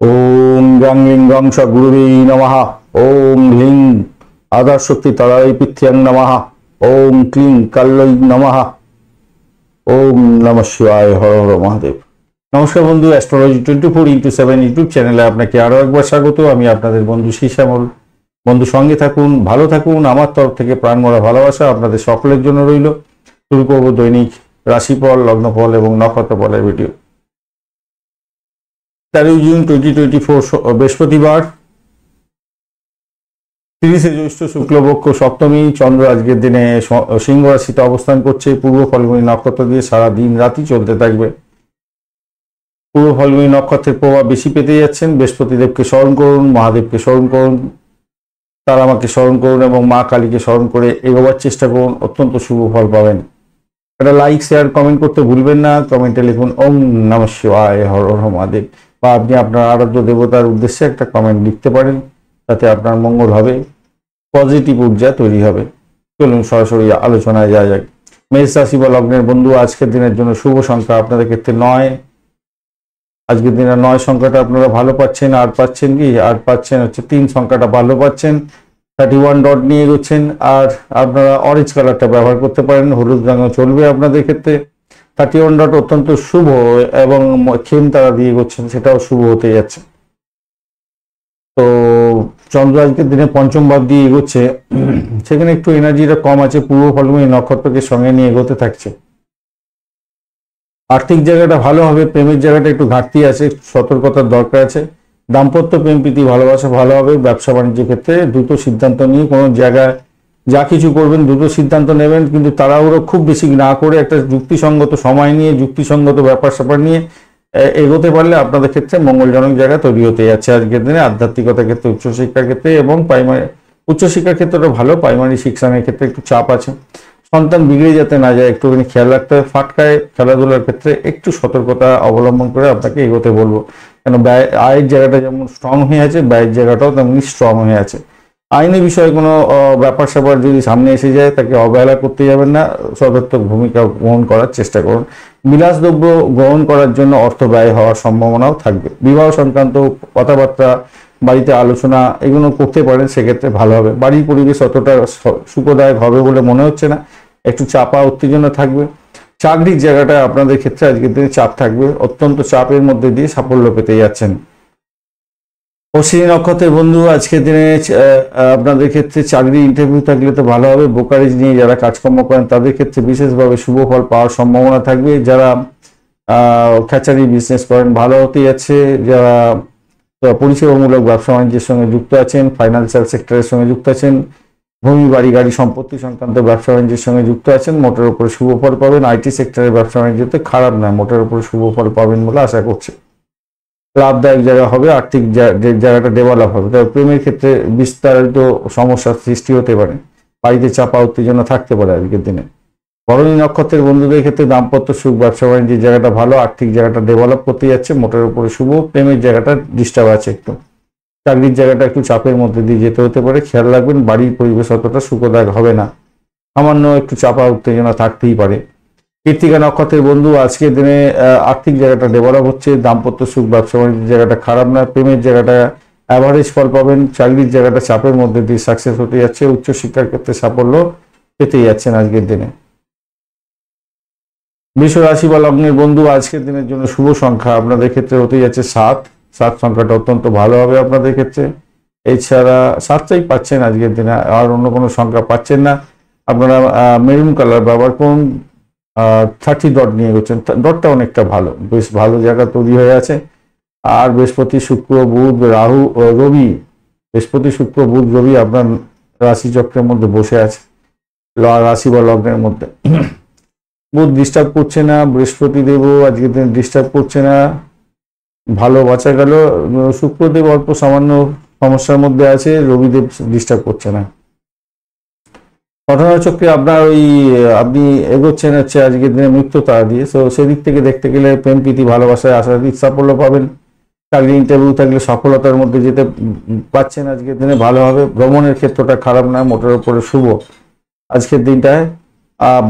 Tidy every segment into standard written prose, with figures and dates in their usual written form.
ओम गं लिं गं स गुरुवे नमः। ओम ह्लीं आधारशक्ति तराय पृथ्व्यां नमः। ओम क्लीं काल्यै नमः। ओम नमः शिवाय। हर हर महादेव। नमस्कार बंधु, एस्ट्रोलॉजी 24x7 यूट्यूब चैनेले आपनाके आरो एकबार स्वागत। आमि आपनादेर बंधु श्रीश्यामल। बंधु संगे थाकुन, भालो थाकुन। आमार तरफ थेके प्राणभरा भालोबासा आपनादेर सकलेर जोन्नो रइलो। शुरू करब दैनिक राशिफल, लग्नफल एबं नक्षत्रफलेर भिडियो। 13 जून 2024 बृहस्पतिवार, 30 ज्येष्ठ शुक्लपक्ष सप्तमी। चंद्र आजकेर दिने सिंह राशिते अवस्थान करছে। पूर्व फल्गुनी नक्षत्र দিয়ে সারা দিন রাতই চলতে থাকবে। पूर्व फल्गुनी नक्षत्रेर प्रभाव বেশি পেতে যাচ্ছেন। বৃহস্পতিদেবকে স্মরণ করুন, মহাদেবকে স্মরণ করুন, তারামাকে স্মরণ করুন এবং মা কালীকে স্মরণ করে এগোবার চেষ্টা করুন। অত্যন্ত শুভ ফল পাবেন। একটা লাইক, শেয়ার, কমেন্ট করতে ভুলবেন না। কমেন্টে লিখুন ওম নমঃ শিবায়, হর হর মহাদেব। বা আপনি আপনার আরাধ্য দেবতার উদ্দেশ্যে একটা কমেন্ট লিখতে পারেন, তাতে আপনার মঙ্গল হবে, পজিটিভ ঊর্জা তৈরি হবে। চলুন সরাসরি আলোচনায় যাওয়া যাক। মেষ রাশি বা লগ্নের বন্ধু, আজকের দিনের জন্য শুভ সংখ্যা আপনাদের ক্ষেত্রে 9। আজকের দিনে 9 সংখ্যাটা আপনারা ভালো পাচ্ছেন। আর পাচ্ছেন কি? আর পাচ্ছেন হচ্ছে 3 সংখ্যাটা ভালো পাচ্ছেন। 31 ডট নিয়ে এগোচ্ছেন। আর আপনারা অরেঞ্জ কালারটা ব্যবহার করতে পারেন, হলুদ রঙও চলবে আপনাদের ক্ষেত্রে। 31 ডট অত্যন্ত শুভ এবং খেম তারা দিয়ে এগোচ্ছেন, সেটাও শুভ হতে যাচ্ছে। তো চন্দ্র আজকের দিনে পঞ্চম ভাব দিয়ে এগোচ্ছে, সেখানে একটু এনার্জিটা কম আছে। পূর্ব ফল্গুনী নক্ষত্রকে সঙ্গে নিয়ে এগোতে থাকছে। আর্থিক জায়গাটা ভালো হবে, প্রেমের জায়গাটা একটু ঘাটতি আছে, সতর্কতার দরকার আছে। দাম্পত্য প্রেম প্রীতি ভালোবাসা ভালো হবে। ব্যবসা বাণিজ্যের ক্ষেত্রে দ্রুত সিদ্ধান্ত নিয়ে কোনো জায়গায় যা কিছু করবেন দ্রুত সিদ্ধান্ত নেবেন, কিন্তু তাড়াহুড়ো খুব বেশি না করে একটা যুক্তিসঙ্গত সময় নিয়ে যুক্তিসঙ্গত ব্যাপার স্যাপার নিয়ে এগোতে পারলে আপনাদের ক্ষেত্রে মঙ্গলজনক জায়গা তৈরি হতে যাচ্ছে আজকের দিনে। আধ্যাত্মিকতার ক্ষেত্রে, উচ্চশিক্ষার ক্ষেত্রে এবং প্রাইমারি উচ্চশিক্ষার ক্ষেত্রে ভালো, প্রাইমারি শিক্ষার ক্ষেত্রে একটু চাপ আছে। সন্তান বিগড়ে যাতে না যায় একটুখানি খেয়াল রাখতে হবে। ফাটকায় খেলাধুলার ক্ষেত্রে একটু সতর্কতা অবলম্বন করে আপনাকে এগোতে বলবো, কেন আয়ের জায়গাটা যেমন স্ট্রং হয়ে আছে, ব্যয়ের জায়গাটাও তেমনি স্ট্রং হয়ে আছে। আইনি বিষয়ে কোনো ব্যাপার স্যাপার যদি সামনে এসে যায়, তাকে অবহেলা করতে যাবেন না, সদর্থক ভূমিকা গ্রহণ করার চেষ্টা করুন। বিলাসদ্রব্য গ্রহণ করার জন্য অর্থ ব্যয় হওয়ার সম্ভাবনাও থাকবে। বিবাহ সংক্রান্ত কথাবার্তা, বাড়িতে আলোচনা এগুলো করতে পারেন, সেক্ষেত্রে ভালো হবে। বাড়ির পরিবেশ অতটা সুখদায়ক হবে বলে মনে হচ্ছে না, একটু চাপা উত্তেজনা থাকবে। চাকরির জায়গাটা আপনাদের ক্ষেত্রে আজকের দিনে চাপ থাকবে। অত্যন্ত চাপের মধ্যে দিয়ে সাফল্য পেতে যাচ্ছেন। অশ্বিনী নক্ষত্রের বন্ধু, আজকের দিনে আপনাদের ক্ষেত্রে চাকরি ইন্টারভিউ থাকলে তো ভালো হবে। ব্রোকারেজ নিয়ে যারা কাজকর্ম করেন তাদের ক্ষেত্রে বিশেষভাবে শুভ ফল পাওয়ার সম্ভাবনা থাকবে। যারা খ্যাচারি বিজনেস করেন ভালো হতে যাচ্ছে। যারা পরিষেবামূলক ব্যবসা বাণিজ্যের সঙ্গে যুক্ত আছেন, ফাইন্যান্সিয়াল সেক্টরের সঙ্গে যুক্ত আছেন, ভূমি বাড়ি গাড়ি সম্পত্তি সংক্রান্ত ব্যবসা বাণিজ্যের সঙ্গে যুক্ত আছেন, মোটের উপরে শুভ ফল পাবেন। আইটি সেক্টরের ব্যবসা বাণিজ্যতে খারাপ নয়, মোটের উপরে শুভ ফল পাবেন বলে আশা করছি। লাভদায়ক জায়গা হবে, আর্থিক জায়গাটা ডেভেলপ হবে। তবে প্রেমের ক্ষেত্রে বিস্তারিত সমস্যার সৃষ্টি হতে পারে, বাড়িতে চাপা উত্তেজনা থাকতে পারে আজকের দিনে। ভরণী নক্ষত্রের বন্ধুদের ক্ষেত্রে দাম্পত্য সুখ, ব্যবসা বাণিজ্যের জায়গাটা ভালো, আর্থিক জায়গাটা ডেভেলপ করতে যাচ্ছে, মোটের উপরে শুভ। প্রেমের জায়গাটা ডিস্টার্ব আছে একটু। চাকরির জায়গাটা একটু চাপের মধ্যে দিয়ে যেতে হতে পারে, খেয়াল রাখবেন। বাড়ির পরিবেশ অতটা সুখদায়ক হবে না, সামান্য একটু চাপা উত্তেজনা থাকতেই পারে। কৃত্তিকা নক্ষত্রের বন্ধু, আজকের দিনে আর্থিক জায়গাটা ডেভেলপ হচ্ছে, দাম্পত্য সুখ, ব্যবসা বাণিজ্যের জায়গাটা খারাপ না, প্রেমের জায়গাটা অ্যাভারেজ ফল পাবেন। চাকরির জায়গাটা চাপের মধ্যে দিয়ে সাকসেস হতে যাচ্ছে। উচ্চশিক্ষার ক্ষেত্রে সাফল্য পেতে যাচ্ছেন আজকের দিনে। বৃষ রাশি বা লগ্নের বন্ধু, আজকের দিনের জন্য শুভ সংখ্যা আপনাদের ক্ষেত্রে হতে যাচ্ছে 7। 7 সংখ্যাটা অত্যন্ত ভালো হবে আপনাদের ক্ষেত্রে। এছাড়া 7টাই পাচ্ছেন আজকের দিনে, আর অন্য কোনো সংখ্যা পাচ্ছেন না। আপনারা মেরুন কালার ব্যবহার করুন। 30 ডট নিয়ে গেছেন, ডটটা অনেকটা ভালো, বেশ ভালো জায়গা তৈরি হয়ে আছে। আর বৃহস্পতি, শুক্র, বুধ, রাহু, রবি, বৃহস্পতি, শুক্র, বুধ, রবি আপনার রাশি চক্রের মধ্যে বসে আছে, রাশি বা লগ্নের মধ্যে। বুধ ডিস্টার্ব করছে না, বৃহস্পতি দেবও আজকের দিন ডিস্টার্ব করছে না, ভালো বাঁচা গেল। শুক্রদেব অল্প সামান্য সমস্যার মধ্যে আছে, রবিদেব ডিস্টার্ব করছে না। ঘটনাচক্রে আপনার আপনি এগোচ্ছেন হচ্ছে আজকের দিনে মৃত্যু তারা দিয়ে। তো সেদিক থেকে দেখতে গেলে প্রেম প্রীতি ভালোবাসায় আশাতীত সাফল্য পাবেন। চাকরি ইন্টারভিউ থাকলে সফলতার মধ্যে যেতে পাচ্ছেন আজকের দিনে, ভালো হবে। ভ্রমণের ক্ষেত্রটা খারাপ না, মোটের উপরে শুভ আজকের দিনটায়।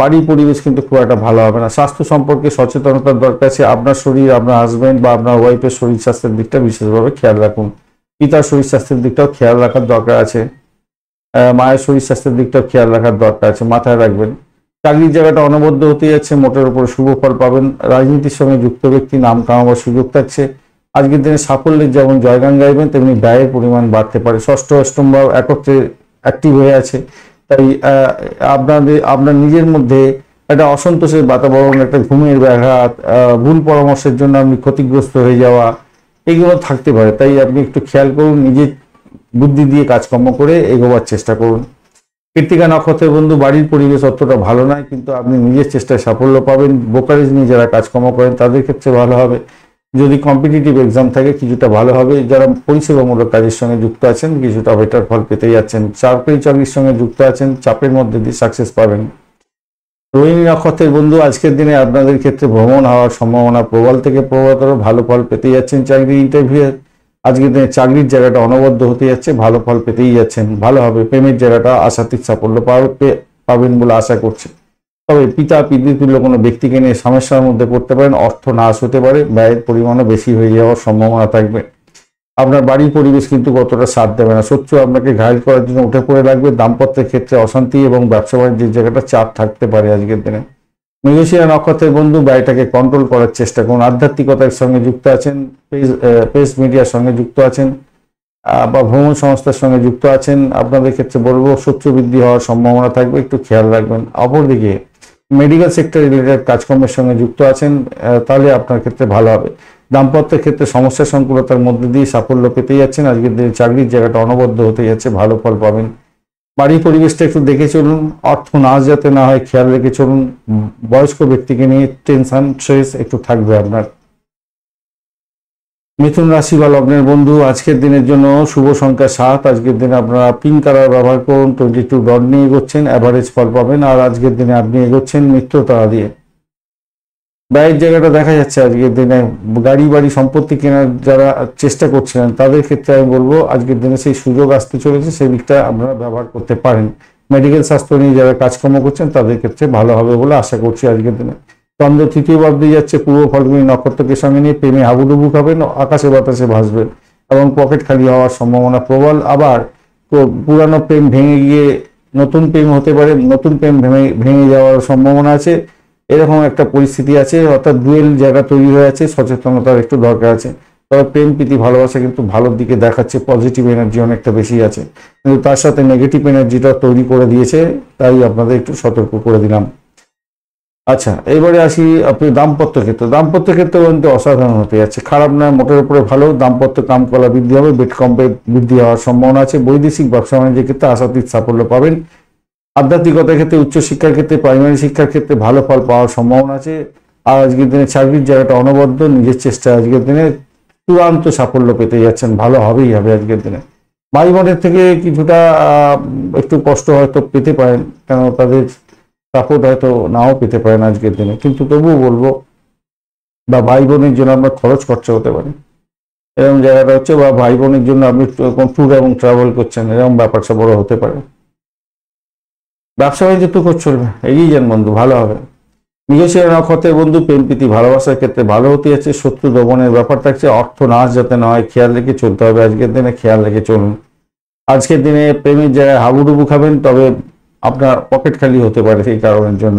বাড়ির পরিবেশ কিন্তু খুব একটা ভালো হবে না। স্বাস্থ্য সম্পর্কে সচেতনতার দরকার আছে। আপনার শরীর, আপনার হাজবেন্ড বা আপনার ওয়াইফের শরীর স্বাস্থ্যের দিকটা বিশেষভাবে খেয়াল রাখুন। পিতার শরীর স্বাস্থ্যের দিকটাও খেয়াল রাখার দরকার আছে। মায়ের শরীর স্বাস্থ্যের দিকটাও খেয়াল রাখার দরকার আছে, মাথায় রাখবেন। চাকরির জায়গাটা অনবদ্য হতে যাচ্ছে, মোটের উপরে শুভ ফল পাবেন। রাজনীতির সঙ্গে যুক্ত ব্যক্তি নাম কামাবার সুযোগ থাকছে। আজকের দিনে সাফল্যের যেমন জয়গান গাইবেন, তেমনি ব্যয়ের পরিমাণ বাড়তে পারে। ষষ্ঠ অষ্টম ভাব একত্রে অ্যাক্টিভ হয়ে আছে, তাই আপনার নিজের মধ্যে একটা অসন্তোষের বাতাবরণ, একটা ঘুমের ব্যাঘাত, ভুল পরামর্শের জন্য আপনি ক্ষতিগ্রস্ত হয়ে যাওয়া, এগুলো থাকতে পারে। তাই আপনি একটু খেয়াল করুন, নিজের বুদ্ধি দিয়ে কাজকর্ম করে এগোবার চেষ্টা করুন। কৃত্তিকা নক্ষত্রের বন্ধু, বাড়ির পরিবেশ অতটা ভালো নয়, কিন্তু আপনি নিজের চেষ্টায় সাফল্য পাবেন। ব্রোকারেজ নিয়ে যারা কাজকর্ম করেন তাদের ক্ষেত্রে ভালো হবে। যদি কম্পিটিটিভ এক্সাম থাকে কিছুটা ভালো হবে। যারা পরিষেবামূলক কাজের সঙ্গে যুক্ত আছেন কিছুটা বেটার ফল পেতে যাচ্ছেন। সরকারি চাকরির সঙ্গে যুক্ত আছেন, চাপের মধ্যে দিয়ে সাকসেস পাবেন। রোহিণী নক্ষত্রের বন্ধু, আজকের দিনে আপনাদের ক্ষেত্রে ভ্রমণ হওয়ার সম্ভাবনা প্রবল থেকে প্রবলতর, ভালো ফল পেতে যাচ্ছেন। চাকরি ইন্টারভিউ আজকের দিনে চাকরির জায়গাটা অনবদ্য হতে যাচ্ছে, ভালো ফল পেতেই যাচ্ছেন, ভালো হবে। প্রেমের জায়গাটা আশাতীত সাফল্য পাবেন বলে আশা করছে। তবে পিতা পিতৃতুল্য কোনো ব্যক্তিকে নিয়ে সমস্যার মধ্যে পড়তে পারেন, অর্থ নাশ হতে পারে, ব্যয়ের পরিমাণও বেশি হয়ে যাওয়ার সম্ভাবনা থাকবে। আপনার বাড়ির পরিবেশ কিন্তু কতটা সাথ দেবে না, শত্রু আপনাকে ঘায়ল করার জন্য উঠে পড়ে লাগবে। দাম্পত্যের ক্ষেত্রে অশান্তি এবং ব্যবসা বাণিজ্যের জায়গাটা চাপ থাকতে পারে আজকের দিনে। মৃগশিরা নক্ষত্রের বন্ধু, ব্যয়টাকে কন্ট্রোল করার চেষ্টা করুন। আধ্যাত্মিকতার সঙ্গে যুক্ত আছেন, প্রেস মিডিয়ার সঙ্গে যুক্ত আছেন, বা ভ্রমণ সংস্থার সঙ্গে যুক্ত আছেন, আপনাদের ক্ষেত্রে বলবো শত্রু বৃদ্ধি হওয়ার সম্ভাবনা থাকবে, একটু খেয়াল রাখবেন। অপরদিকে মেডিকেল সেক্টর রিলেটেড কাজকর্মের সঙ্গে যুক্ত আছেন, তাহলে আপনার ক্ষেত্রে ভালো হবে। দাম্পত্যের ক্ষেত্রে সমস্যা সংকুলতার মধ্যে দিয়ে সাফল্য পেতে যাচ্ছেন। আজকের দিনে চাকরির জায়গাটা অনবদ্য হতে যাচ্ছে, ভালো ফল পাবেন। বাড়ির পরিবেশটা একটু দেখে চলুন, অর্থ নাশ যাতে না হয় খেয়াল রেখে চলুন। বয়স্ক ব্যক্তিকে নিয়ে টেনশন স্ট্রেস একটু থাকবে আপনার। মিথুন রাশি বা লগ্নের বন্ধু, আজকের দিনের জন্য শুভ সংখ্যা 7। আজকের দিনে আপনারা পিঙ্ক কালার ব্যবহার করুন। 22 ডট নিয়ে এগোচ্ছেন, অ্যাভারেজ ফল পাবেন। আর আজকের দিনে আপনি এগোচ্ছেন মিত্রতারা দিয়ে। ব্যয়ের জায়গাটা দেখা যাচ্ছে আজকের দিনে গাড়ি বাড়ি সম্পত্তি কেনার যারা চেষ্টা করছিলেন তাদের ক্ষেত্রে আমি বলবো আজকের দিনে সেই সুযোগ আসতে চলেছে, সেই দিকটা আপনারা ব্যবহার করতে পারেন। মেডিকেল স্বাস্থ্য নিয়ে যারা কাজকর্ম করছেন তাদের ক্ষেত্রে ভালো হবে বলে আশা করছি আজকের দিনে। চন্দ্র তৃতীয় ভাব দিয়ে যাচ্ছে, পূর্ব ফলগুনি নক্ষত্রকে সঙ্গে নিয়ে প্রেমে হাবুডুবু খাবেন, আকাশে বাতাসে ভাসবেন এবং পকেট খালি হওয়ার সম্ভাবনা প্রবল। আবার পুরানো প্রেম ভেঙে গিয়ে নতুন প্রেম হতে পারে, নতুন প্রেম ভেঙে যাওয়ার সম্ভাবনা আছে, এরকম একটা পরিস্থিতি আছে। অর্থাৎ ডুয়েল জায়গা তৈরি হয়ে আছে, সচেতনতার একটু দরকার আছে। তবে প্রেম প্রীতি ভালোবাসা কিন্তু ভালোর দিকে দেখাচ্ছে, পজিটিভ এনার্জি অনেকটা বেশি আছে, কিন্তু তার সাথে নেগেটিভ এনার্জিটা তৈরি করে দিয়েছে, তাই আপনাদের একটু সতর্ক করে দিলাম। আচ্ছা, এবারে আসি আপনি দাম্পত্য ক্ষেত্রে। দাম্পত্য ক্ষেত্রে কিন্তু অসাধারণ হতে যাচ্ছে, খারাপ নয়, মোটের উপরে ভালো। দাম্পত্য কামকলা বৃদ্ধি হবে, বেড কম্পে বৃদ্ধি হওয়ার সম্ভাবনা আছে। বৈদেশিক ব্যবসা বাণিজ্যের ক্ষেত্রে আশাতীত সাফল্য পাবেন। আধ্যাত্মিকতার ক্ষেত্রে, উচ্চশিক্ষার ক্ষেত্রে, প্রাইমারি শিক্ষার ক্ষেত্রে ভালো ফল পাওয়ার সম্ভাবনা আছে। আর আজকের দিনে চাকরির জায়গাটা অনবদ্য, নিজের চেষ্টা আজকের দিনে চূড়ান্ত সাফল্য পেতে যাচ্ছেন, ভালো হবেই হবে আজকের দিনে। ভাই বোনের থেকে কিছুটা একটু কষ্ট হয়তো পেতে পারেন, কেন তাদের সাপোর্ট হয়তো নাও পেতে পারেন আজকের দিনে, কিন্তু তবুও বলবো বা ভাই বোনের জন্য আপনার খরচ খরচা হতে পারে এরকম জায়গাটা হচ্ছে, বা ভাই বোনের জন্য আপনি ট্যুর এবং ট্রাভেল করছেন, এরকম ব্যাপারটা বড় হতে পারে। ব্যবসা বাণিজ্য তো চলবে, এগিয়ে যান বন্ধু, ভালো হবে। মৃগশিরা নক্ষত্রের বন্ধু, প্রেম প্রীতি ভালোবাসার ক্ষেত্রে ভালো হতে যাচ্ছে, শত্রু দমনের ব্যাপার থাকছে, অর্থ নাশ যাতে না হয় খেয়াল রেখে চলতে হবে আজকের দিনে, খেয়াল রেখে চলুন। আজকের দিনে প্রেমের জায়গায় হাবুডুবু খাবেন, তবে আপনার পকেট খালি হতে পারে সেই কারণের জন্য।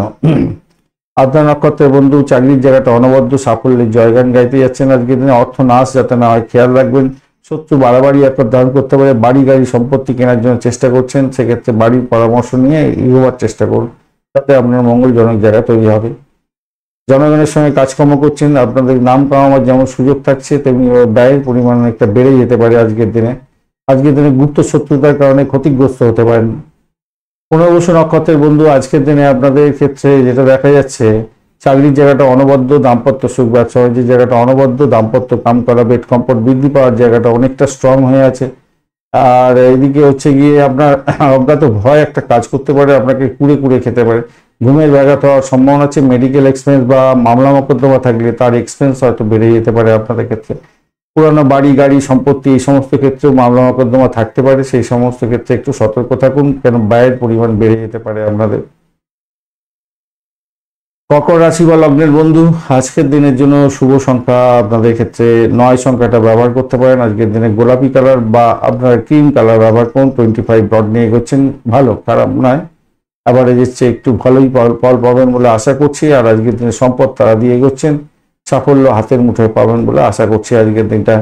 আপনার নক্ষত্রের বন্ধু, চাকরির জায়গাটা অনবদ্য, সাফল্যের জয়গান গাইতে যাচ্ছেন আজকের দিনে, অর্থ নাশ যাতে না হয় খেয়াল রাখবেন। শত্রু বাড়াবাড়ি একবার ধারণ করতে পারে, বাড়ি গাড়ি সম্পত্তি কেনার জন্য চেষ্টা করছেন, সেক্ষেত্রে বাড়ির পরামর্শ নিয়ে এগোবার চেষ্টা করুন, তাতে আপনার মঙ্গলজনক জায়গা তৈরি হবে। জনগণের সঙ্গে কাজকর্ম করছেন, আপনাদের নাম কামাবার যেমন সুযোগ থাকছে, তেমনি ব্যয়ের পরিমাণ অনেকটা বেড়ে যেতে পারে আজকের দিনে। আজকের দিনে গুপ্ত শত্রুতার কারণে ক্ষতিগ্রস্ত হতে পারেন। পুনর্বসু নক্ষত্রের বন্ধু, আজকের দিনে আপনাদের ক্ষেত্রে যেটা দেখা যাচ্ছে, চাকরির জায়গাটা অনবদ্য, দাম্পত্য সুখ, ব্যবসা বাণিজ্যের জায়গাটা অনবদ্য, দাম্পত্য কাম করা, বেড কমফোর্ট বৃদ্ধি পাওয়ার জায়গাটা অনেকটা স্ট্রং হয়ে আছে। আর এইদিকে হচ্ছে গিয়ে আপনার অজ্ঞাত ভয় একটা কাজ করতে পারে, আপনাকে কুড়ে কুড়ে খেতে পারে, ঘুমের ব্যাঘাত হওয়ার সম্ভাবনা আছে। মেডিকেল এক্সপেন্স বা মামলা মোকদ্দমা থাকলে তার এক্সপেন্স হয়তো বেড়ে যেতে পারে আপনাদের ক্ষেত্রে। পুরানো বাড়ি গাড়ি সম্পত্তি এই সমস্ত ক্ষেত্রেও মামলা মোকদ্দমা থাকতে পারে, সেই সমস্ত ক্ষেত্রে একটু সতর্ক থাকুন, কেন ব্যয়ের পরিমাণ বেড়ে যেতে পারে আপনাদের। কর্কট রাশি বা লগ্নের বন্ধু, আজকের দিনের জন্য শুভ সংখ্যা আপনাদের ক্ষেত্রে 9 সংখ্যাটা ব্যবহার করতে পারেন। আজকের দিনে গোলাপি কালার বা আপনার ক্রিম কালার ব্যবহার করুন। 25 ডট নিয়ে এগোচ্ছেন, ভালো, খারাপ নয়, অ্যাভারেজের চেয়ে একটু ভালোই ফল পাবেন বলে আশা করছি। আর আজকের দিনে সম্পদ তারা দিয়ে এগোচ্ছেন, সাফল্য হাতের মুঠোয় পাবেন বলে আশা করছি আজকের দিনটা।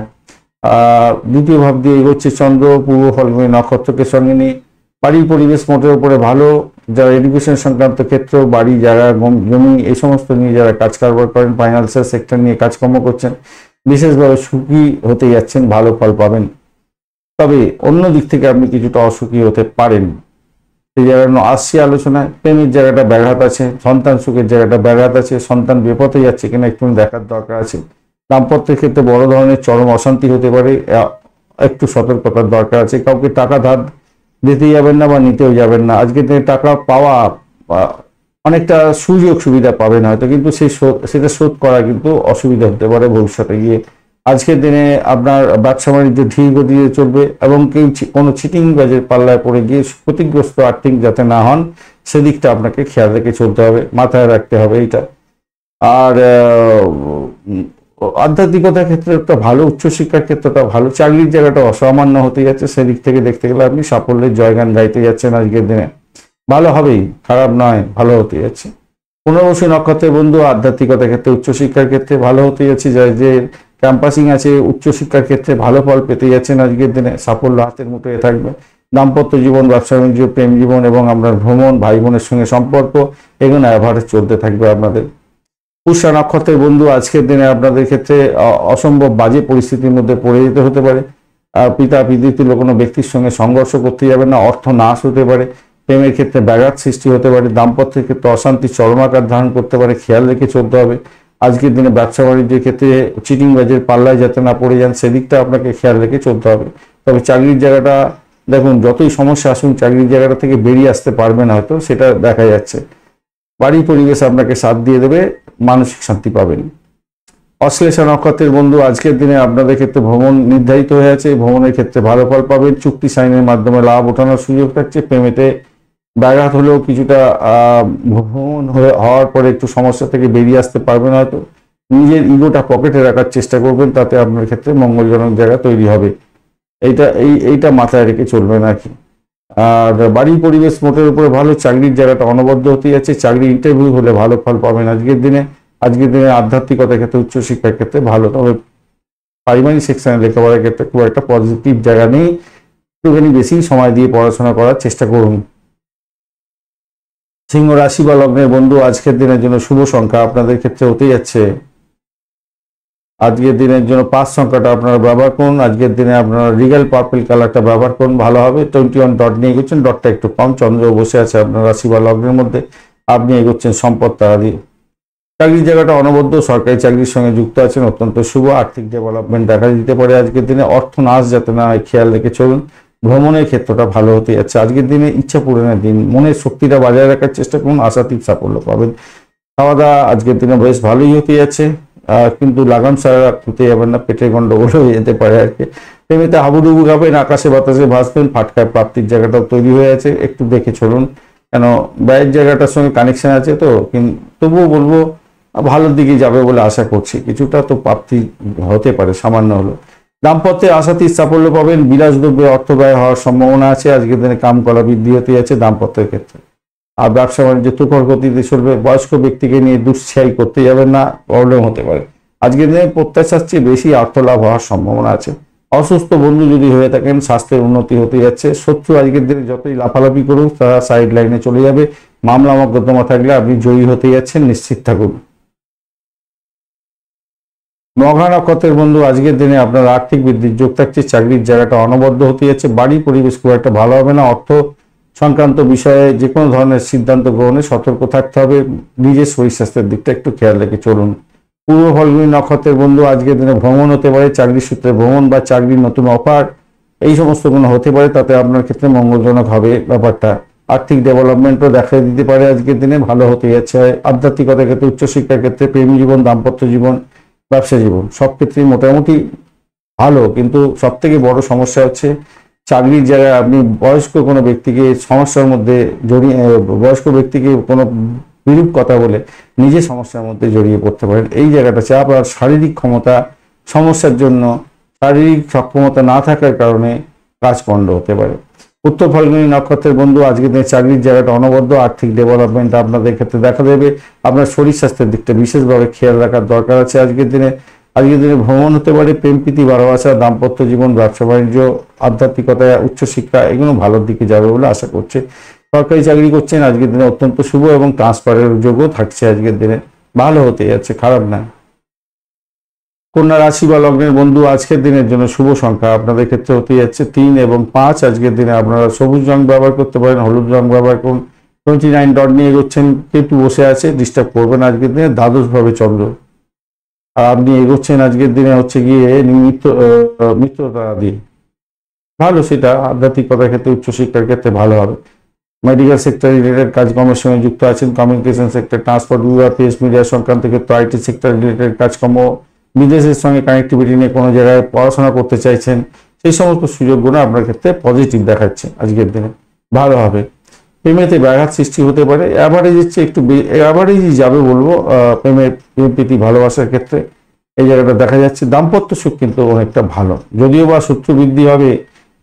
দ্বিতীয় ভাব দিয়ে এগোচ্ছে চন্দ্র, পূর্ব ফলগুনি নক্ষত্রকে সঙ্গে নিয়ে। বাড়ির পরিবেশ মোটের উপরে ভালো। যারা এডুকেশন সংক্রান্ত ক্ষেত্র, বাড়ি, জায়গা, জমি এই সমস্ত নিয়ে যারা কাজ কারবার করেন, ফাইন্যান্সিয়াল সেক্টর নিয়ে কাজকর্ম করছেন, বিশেষভাবে সুখী হতে যাচ্ছেন, ভালো ফল পাবেন। তবে অন্য দিক থেকে আপনি কিছুটা অসুখী হতে পারেন। সেই জায়গাটা আসছে আলোচনায়। প্রেমের জায়গাটা ব্যাঘাত আছে, সন্তান সুখের জায়গাটা ব্যাঘাত আছে, সন্তান বিপদে যাচ্ছে কিনা একটু দেখার দরকার আছে। দাম্পত্যের ক্ষেত্রে বড় ধরনের চরম অশান্তি হতে পারে, একটু সতর্কতার দরকার আছে। কাউকে টাকা ধার দিতে যাবেন না বা নিতেও যাবেন না। আজকের দিনে টাকা পাওয়া অনেকটা সুযোগ সুবিধা পাবেন হয়তো, কিন্তু সেটা শোধ করা কিন্তু অসুবিধা হতে পারে ভবিষ্যতে গিয়ে। আজকের দিনে আপনার ব্যবসা বাণিজ্য ধীর গতিতে চলবে এবং কেউ কোনো চিটিং বাজের পাল্লায় পড়ে গিয়ে ক্ষতিগ্রস্ত আর্থিক যাতে না হন সেদিকটা আপনাকে খেয়াল রেখে চলতে হবে, মাথায় রাখতে হবে এইটা। আর আধ্যাত্মিকতার ক্ষেত্রে একটা ভালো, উচ্চশিক্ষার ক্ষেত্রটা ভালো, চাকরির জায়গাটা অসামান্য হতে যাচ্ছে। সেদিক থেকে দেখতে গেলে আপনি সাফল্যের জয়গান গাইতে যাচ্ছেন আজকের দিনে, ভালো হবেই, খারাপ নয়, ভালো হতে যাচ্ছে। পুনর্বসু নক্ষত্রের বন্ধু, আধ্যাত্মিকতার ক্ষেত্রে, উচ্চশিক্ষার ক্ষেত্রে ভালো হতে যাচ্ছে। যে ক্যাম্পাসিং আছে, উচ্চশিক্ষার ক্ষেত্রে ভালো ফল পেতে যাচ্ছেন আজকের দিনে, সাফল্য হাতের মুঠোয় থাকবে। দাম্পত্য জীবন, ব্যবসা বাণিজ্য, প্রেম জীবন এবং আপনার ভ্রমণ, ভাই বোনের সঙ্গে সম্পর্ক, এগুলো অ্যাভারেজ চলতে থাকবে আপনাদের। পুষ্যা নক্ষত্রের বন্ধু, আজকের দিনে আপনাদের ক্ষেত্রে অসম্ভব বাজে পরিস্থিতির মধ্যে পড়ে যেতে হতে পারে। পিতা পিতৃতুল্য কোনো ব্যক্তির সঙ্গে সংঘর্ষ করতে যাবেন না, অর্থ নাশ হতে পারে। প্রেমের ক্ষেত্রে ব্যাঘাত সৃষ্টি হতে পারে, দাম্পত্যের ক্ষেত্রে অশান্তি চরমাকার ধারণ করতে পারে, খেয়াল রেখে চলতে হবে। আজকের দিনে ব্যবসা বাণিজ্যের ক্ষেত্রে চিটিং বাজের পাল্লায় যাতে না পড়ে যান সেদিকটা আপনাকে খেয়াল রেখে চলতে হবে। তবে চাকরির জায়গাটা দেখুন, যতই সমস্যা আসুন চাকরির জায়গাটা থেকে বেরিয়ে আসতে পারবেন হয়তো, সেটা দেখা যাচ্ছে। বাড়ির পরিবেশ আপনাকে সাথ দিয়ে দেবে, মানসিক শান্তি পাবেন। অশ্লেষা নক্ষত্রের বন্ধু, আজকের দিনে আপনাদের ক্ষেত্রে ভ্রমণ নির্ধারিত হয়ে আছে, ভ্রমণের ক্ষেত্রে ভালো ফল পাবেন। চুক্তি সাইনের মাধ্যমে লাভ ওঠানোর সুযোগ থাকছে। প্রেমেতে ব্যাঘাত হলেও কিছুটা ভ্রমণ হওয়ার পরে একটু সমস্যা থেকে বেরিয়ে আসতে পারবেন হয়তো। নিজের ইগোটা পকেটে রাখার চেষ্টা করবেন, তাতে আপনার ক্ষেত্রে মঙ্গলজনক জায়গা তৈরি হবে। এইটা মাথায় রেখে চলবেন আর কি। আর বাড়ির পরিবেশ মোটের উপরে ভালো, চাকরির জায়গাটা অনবদ্য হতে যাচ্ছে। চাকরি ইন্টারভিউ হলে ভালো ফল পাবেন আজকের দিনে। আজকের দিনে আধ্যাত্মিকতার ক্ষেত্রে, উচ্চশিক্ষার ক্ষেত্রে ভালো, তবে পারিবারিক সেকশনে লেখাপড়ার ক্ষেত্রে খুব একটা পজিটিভ জায়গা নেই। একটুখানি বেশি সময় দিয়ে পড়াশোনা করার চেষ্টা করুন। সিংহ রাশি বা লগ্নের বন্ধু, আজকের দিনের জন্য শুভ সংখ্যা আপনাদের ক্ষেত্রে হতে যাচ্ছে, আজকের দিনের জন্য 5 সংখ্যাটা আপনারা ব্যবহার করুন। আজকের দিনে আপনারা রিগেল পার্পল কালারটা ব্যবহার করুন, ভালো হবে। 21 ডট নিয়ে এগোচ্ছেন, ডটটা একটু কম, চন্দ্র বসে আছে আপনার রাশি বা লগ্নের মধ্যে, আপনি এগোচ্ছেন সম্পদ তারা দিয়ে। চাকরির জায়গাটা অনবদ্য, সরকারি চাকরির সঙ্গে যুক্ত আছেন, অত্যন্ত শুভ। আর্থিক ডেভেলপমেন্ট দেখা দিতে পারে আজকের দিনে, অর্থ নাশ যাতে না হয় খেয়াল রেখে চলুন। ভ্রমণের ক্ষেত্রটা ভালো হতে যাচ্ছে আজকের দিনে, ইচ্ছা পূরণের দিন, মনের শক্তিটা বজায় রাখার চেষ্টা করুন, আশাতীত সাফল্য পাবেন। খাওয়া দাওয়া আজকের দিনে বেশ ভালোই হতে যাচ্ছে, কিন্তু লাগাম ছাড়া খুঁতে যাবেন না, পেটের গন্ডগোল হয়ে যেতে পারে আর কি। প্রেমেতে হাবুডুবু খাবেন, আকাশে বাতাসে ভাসবেন, ফাটকায় প্রাপ্তির জায়গাটাও তৈরি হয়ে আছে, একটু দেখে চলুন, কেন ব্যয়ের জায়গাটার সঙ্গে কানেকশন আছে তো। কিন্তু তবুও বলবো ভালোর দিকে যাবে বলে আশা করছি, কিছুটা তো প্রাপ্তি হতে পারে সামান্য হলো। দাম্পত্যে আশাতীত সাফল্য পাবেন, বিলাসদ্রব্যে অর্থ ব্যয় হওয়ার সম্ভাবনা আছে। আজকের দিনে কাম কলা বৃদ্ধি হতে যাচ্ছে দাম্পত্যের ক্ষেত্রে। আর ব্যবসা বাণিজ্য তুখর গতিতে চলবে। বয়স্ক ব্যক্তিকে নিয়ে দুশ্ছাই করতে যাবেন না, প্রবলেম হতে পারে। আজকের দিনে প্রত্যাশার চেয়ে বেশি অর্থ লাভ হওয়ার সম্ভাবনা আছে। অসুস্থ বন্ধু যদি হয়ে থাকেন, স্বাস্থ্যের উন্নতি হতে যাচ্ছে। শত্রু আজকের দিনে যতই লাফালাফি করুক তারা সাইড লাইনে চলে যাবে। মামলা মকদ্দমা থাকলে আপনি জয়ী হতে যাচ্ছেন, নিশ্চিত থাকুন। মঘা নক্ষত্রের বন্ধু, আজকের দিনে আপনার আর্থিক বৃদ্ধির যোগ থাকছে। চাকরির জায়গাটা অনবদ্য হতে যাচ্ছে। বাড়ির পরিবেশ খুব একটা ভালো হবে না। অর্থ সংক্রান্ত বিষয়ে যে কোনো ধরনের সিদ্ধান্ত গ্রহণে সতর্ক থাকতে হবে। নিজের শরীর স্বাস্থ্যের দিকটা একটু খেয়াল রেখে চলুন। পূর্ব ফলগুনি নক্ষত্রের বন্ধু, আজকের দিনে ভ্রমণ হতে পারে, চাকরির সূত্রে ভ্রমণ বা চাকরির নতুন অফার, এই সমস্ত গুলো হতে পারে, তাতে আপনার ক্ষেত্রে মঙ্গলজনক হবে ব্যাপারটা। আর্থিক ডেভেলপমেন্টও দেখা দিতে পারে আজকের দিনে, ভালো হতে যাচ্ছে। আধ্যাত্মিকতার ক্ষেত্রে, উচ্চশিক্ষার ক্ষেত্রে, প্রেম জীবন, দাম্পত্য জীবন, ব্যবসা জীবন, সব ক্ষেত্রেই মোটামুটি ভালো। কিন্তু সব থেকে বড় সমস্যা হচ্ছে চাকরির জায়গায় আপনি বয়স্ক কোনো ব্যক্তিকে সমস্যার মধ্যে জড়িয়ে, বয়স্ক ব্যক্তিকে কোনো বিরূপ কথা বলে নিজে সমস্যার মধ্যে জড়িয়ে পড়তে পারেন। এই জায়গাটা চাপ আর শারীরিক ক্ষমতা সমস্যার জন্য শারীরিক সক্ষমতা না থাকার কারণে কাজ পণ্ড হতে পারে। উত্তর ফাল্গুনী নক্ষত্রের বন্ধু আজকের দিনে চাকরির জায়গাটা অনবদ্য, আর্থিক ডেভেলপমেন্ট আপনাদের ক্ষেত্রে দেখা দেবে। আপনার শরীর স্বাস্থ্যের দিকটা বিশেষভাবে খেয়াল রাখার দরকার আছে। আজকের দিনে ভ্রমণ হতে পারে, প্রেমপ্রীতি, ভালোবাসা, দাম্পত্য জীবন, ব্যবসা বাণিজ্য, আধ্যাত্মিকতা, উচ্চশিক্ষা এগুলো ভালোর দিকে যাবে বলে আশা করছে। সরকারি চাকরি করছেন আজকের দিনে অত্যন্ত শুভ এবং ট্রান্সফারের যোগও থাকছে। আজকের দিনে ভালো হতে যাচ্ছে, খারাপ না। কন্যা রাশি বা লগ্নের বন্ধু আজকের দিনের জন্য শুভ সংখ্যা আপনাদের ক্ষেত্রে হতে যাচ্ছে 3 এবং 5। আজকের দিনে আপনারা সবুজ রং ব্যবহার করতে পারেন, হলুদ রং ব্যবহার করুন। 29 ডট নিয়ে এগোচ্ছেন, কেতু বসে আছে, ডিস্টার্ব করবেন আজকের দিনে দ্বাদশভাবে চন্দ্র। আর আপনি এগোচ্ছেন আজকের দিনে হচ্ছে গিয়ে মিত্রতারা দিয়ে ভালো, সেটা আধ্যাত্মিকতার ক্ষেত্রে উচ্চশিক্ষার ক্ষেত্রে ভালো হবে। মেডিকেল সেক্টর রিলেটেড কাজকর্মের সঙ্গে যুক্ত আছেন, কমিউনিকেশন সেক্টর, ট্রান্সপোর্ট বিভাগ, প্রেস মিডিয়া সংক্রান্ত ক্ষেত্রে, আইটি সেক্টর রিলেটেড কাজকর্ম, বিদেশের সঙ্গে কানেক্টিভিটি নিয়ে কোনো জায়গায় পড়াশোনা করতে চাইছেন, সেই সমস্ত সুযোগগুলো আপনার ক্ষেত্রে পজিটিভ দেখাচ্ছে। আজকের দিনে ভালো হবে। প্রেমেতে ব্যাঘাত সৃষ্টি হতে পারে, অ্যাভারেজের চেয়ে একটু অ্যাভারেজই যাবে বলবো প্রেমের প্রীতি ভালোবাসার ক্ষেত্রে এই জায়গাটা দেখা যাচ্ছে। দাম্পত্য সুখ কিন্তু অনেকটা ভালো, যদিও বা শত্রু বৃদ্ধি হবে,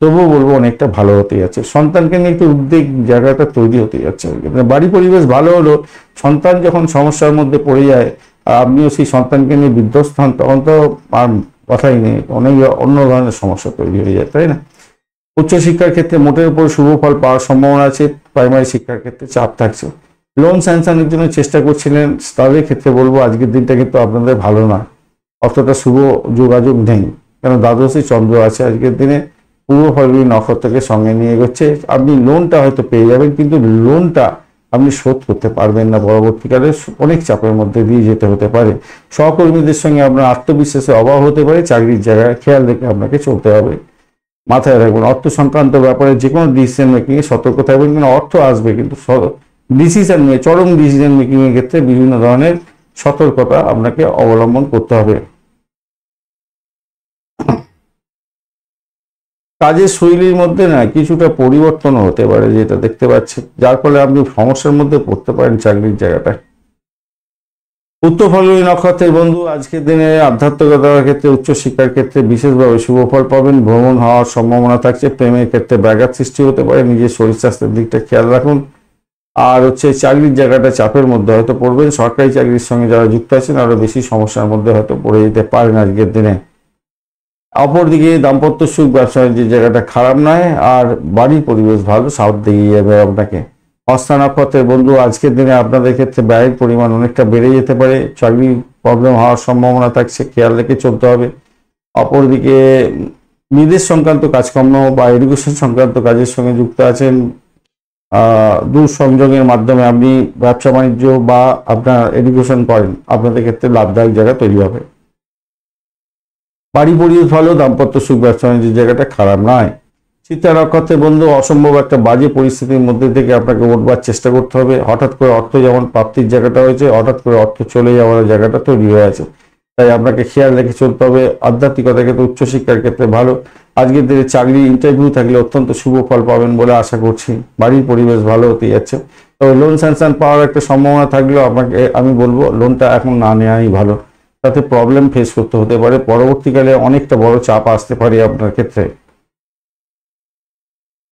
তবুও বলবো অনেকটা ভালো হতে যাচ্ছে। সন্তানকে নিয়ে একটু উদ্বেগ জায়গাটা তৈরি হতে যাচ্ছে। বাড়ি পরিবেশ ভালো হলো, সন্তান যখন সমস্যার মধ্যে পড়ে যায় আর আপনিও সেই সন্তানকে নিয়ে বিধ্বস্ত হন, তখন তো আর কথাই নেই, অনেক অন্য ধরনের সমস্যা তৈরি হয়ে যায়, তাই না? উচ্চশিক্ষার ক্ষেত্রে মোটের উপর শুভ ফল পাওয়ার সম্ভাবনা আছে। প্রাইমারি শিক্ষার ক্ষেত্রে চাপ থাকছে। লোন স্যাংশনের জন্য চেষ্টা করছিলেন, তাদের ক্ষেত্রে বলবো আজকের দিনটা কিন্তু আপনাদের ভালো না, অতটা শুভ যোগাযোগ নেই, কেন দ্বাদশে চন্দ্র আছে আজকের দিনে। পূর্ব ফাল্গুনী নক্ষত্রকে সঙ্গে নিয়ে এগোচ্ছে। আপনি লোনটা হয়তো পেয়ে যাবেন, কিন্তু লোনটা আপনি শোধ করতে পারবেন না, পরবর্তীকালে অনেক চাপের মধ্যে দিয়ে যেতে হতে পারে। সহকর্মীদের সঙ্গে আপনার আত্মবিশ্বাসের অভাব হতে পারে, চাকরির জায়গায় খেয়াল রেখে আপনাকে চলতে হবে। মাথায় রাখবেন অর্থ সংক্রান্ত ব্যাপারে যে কোনো ডিসিশন মেকিংয়ে সতর্ক থাকবেন, কিন্তু অর্থ আসবে, কিন্তু ডিসিশন নিয়ে চরম ডিসিশন মেকিং এর ক্ষেত্রে বিভিন্ন ধরনের সতর্কতা আপনাকে অবলম্বন করতে হবে। কাজের শৈলীর মধ্যে না কিছুটা পরিবর্তন হতে পারে, যেটা দেখতে পাচ্ছি, যার ফলে আপনি সমস্যার মধ্যে পড়তে পারেন চাকরির জায়গাটায়। উত্তর ফাল্গুনী নক্ষত্রের বন্ধু আজকের দিনে আধ্যাত্মিকতার ক্ষেত্রে, উচ্চশিক্ষার ক্ষেত্রে বিশেষভাবে শুভ ফল পাবেন। ভ্রমণ হওয়ার সম্ভাবনা থাকছে। প্রেমের ক্ষেত্রে ব্যাঘাত সৃষ্টি হতে পারে, নিজের শরীর স্বাস্থ্যের দিকটা খেয়াল রাখুন। আর হচ্ছে চাকরির জায়গাটা চাপের মধ্যে হয়তো পড়বেন। সরকারি চাকরির সঙ্গে যারা যুক্ত আছেন আরো বেশি সমস্যার মধ্যে হয়তো পড়ে যেতে পারেন আজকের দিনে। অপরদিকে দাম্পত্য সুখ, ব্যবসা বাণিজ্যের জায়গাটা খারাপ নয়, আর বাড়ির পরিবেশ ভালো, সাউথ দিকে যাবে আপনাকে। হস্তা নক্ষত্রের বন্ধু আজকের দিনে আপনাদের ক্ষেত্রে ব্যয়ের পরিমাণ অনেকটা বেড়ে যেতে পারে। চাকরির প্রবলেম হওয়ার সম্ভাবনা থাকছে, খেয়াল রেখে চলতে হবে। অপরদিকে বিদেশ সংক্রান্ত কাজকর্ম বা এডুকেশন সংক্রান্ত কাজের সঙ্গে যুক্ত আছেন, দূর সংযোগের মাধ্যমে আপনি ব্যবসা বাণিজ্য বা আপনার এডুকেশন করেন, আপনাদের ক্ষেত্রে লাভদায়ক জায়গা তৈরি হবে। বাড়ি পরিবেশ ভালো, দাম্পত্য সুখ, ব্যবসা বাণিজ্যের জায়গাটা খারাপ নয়। চিত্রা নক্ষত্রের বন্ধু অসম্ভব একটা বাজে পরিস্থিতির মধ্যে থেকে আপনাকে উঠবার চেষ্টা করতে হবে। হঠাৎ করে অর্থ যেমন প্রাপ্তির জায়গাটা হয়েছে, হঠাৎ করে অর্থ চলে যাওয়ার জায়গাটা তৈরি হয়ে আছে, তাই আপনাকে খেয়াল রেখে চলতে হবে। আধ্যাত্মিকতার ক্ষেত্রে, উচ্চশিক্ষার ক্ষেত্রে ভালো। আজকের দিনে চাকরি ইন্টারভিউ থাকলে অত্যন্ত শুভ ফল পাবেন বলে আশা করছি। বাড়ির পরিবেশ ভালো হতে যাচ্ছে। তবে লোন স্যাংশন পাওয়ার একটা সম্ভাবনা থাকলেও আপনাকে আমি বলবো লোনটা এখন না নেওয়াই ভালো, তাতে প্রবলেম ফেস করতে হতে পারে, পরবর্তীকালে অনেকটা বড় চাপ আসতে পারে আপনার ক্ষেত্রে।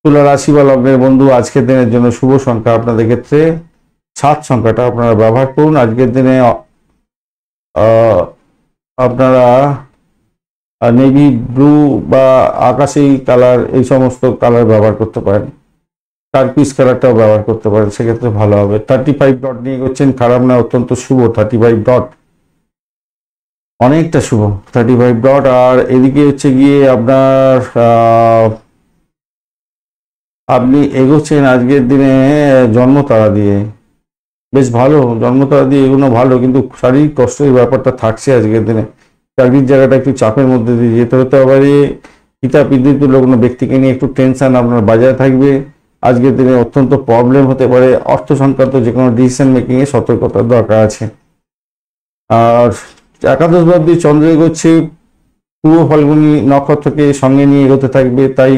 তুলা রাশি বা লগ্নের বন্ধু আজকের দিনের জন্য শুভ সংখ্যা আপনাদের ক্ষেত্রে 7 সংখ্যাটা আপনারা ব্যবহার করুন। আজকের দিনে আপনারা নেভি ব্লু বা আকাশি কালার, এই সমস্ত কালার ব্যবহার করতে পারেন। টার্কিশ কালারটাও ব্যবহার করতে পারেন, সেক্ষেত্রে ভালো হবে। 35 ডট নিয়ে করছেন, খারাপ না, অত্যন্ত শুভ। 35 ডট অনেকটা শুভ, 35 ডট। আর এদিকে হচ্ছে গিয়ে আপনার আপনি এগোচ্ছেন আজকের দিনে জন্মতারা দিয়ে, বেশ ভালো। জন্মতারা দিয়ে এগুলো ভালো, কিন্তু শারীরিক কষ্টের ব্যাপারটা থাকছে আজকের দিনে। চাকরির জায়গাটা একটু চাপের মধ্যে দিয়ে যেতে হতে পারে। পিতা পিতৃতুল্য কোনো ব্যক্তিকে নিয়ে একটু টেনশন আপনার বাজারে থাকবে। আজকের দিনে অত্যন্ত প্রবলেম হতে পারে। অর্থ সংক্রান্ত যে কোনো ডিসিশন মেকিংয়ে সতর্কতার দরকার আছে। আর একাদশ ভাব দিয়ে চন্দ্র এগোচ্ছে, পূর্ব ফাল্গুনী নক্ষত্রকে সঙ্গে নিয়ে এগোতে থাকবে, তাই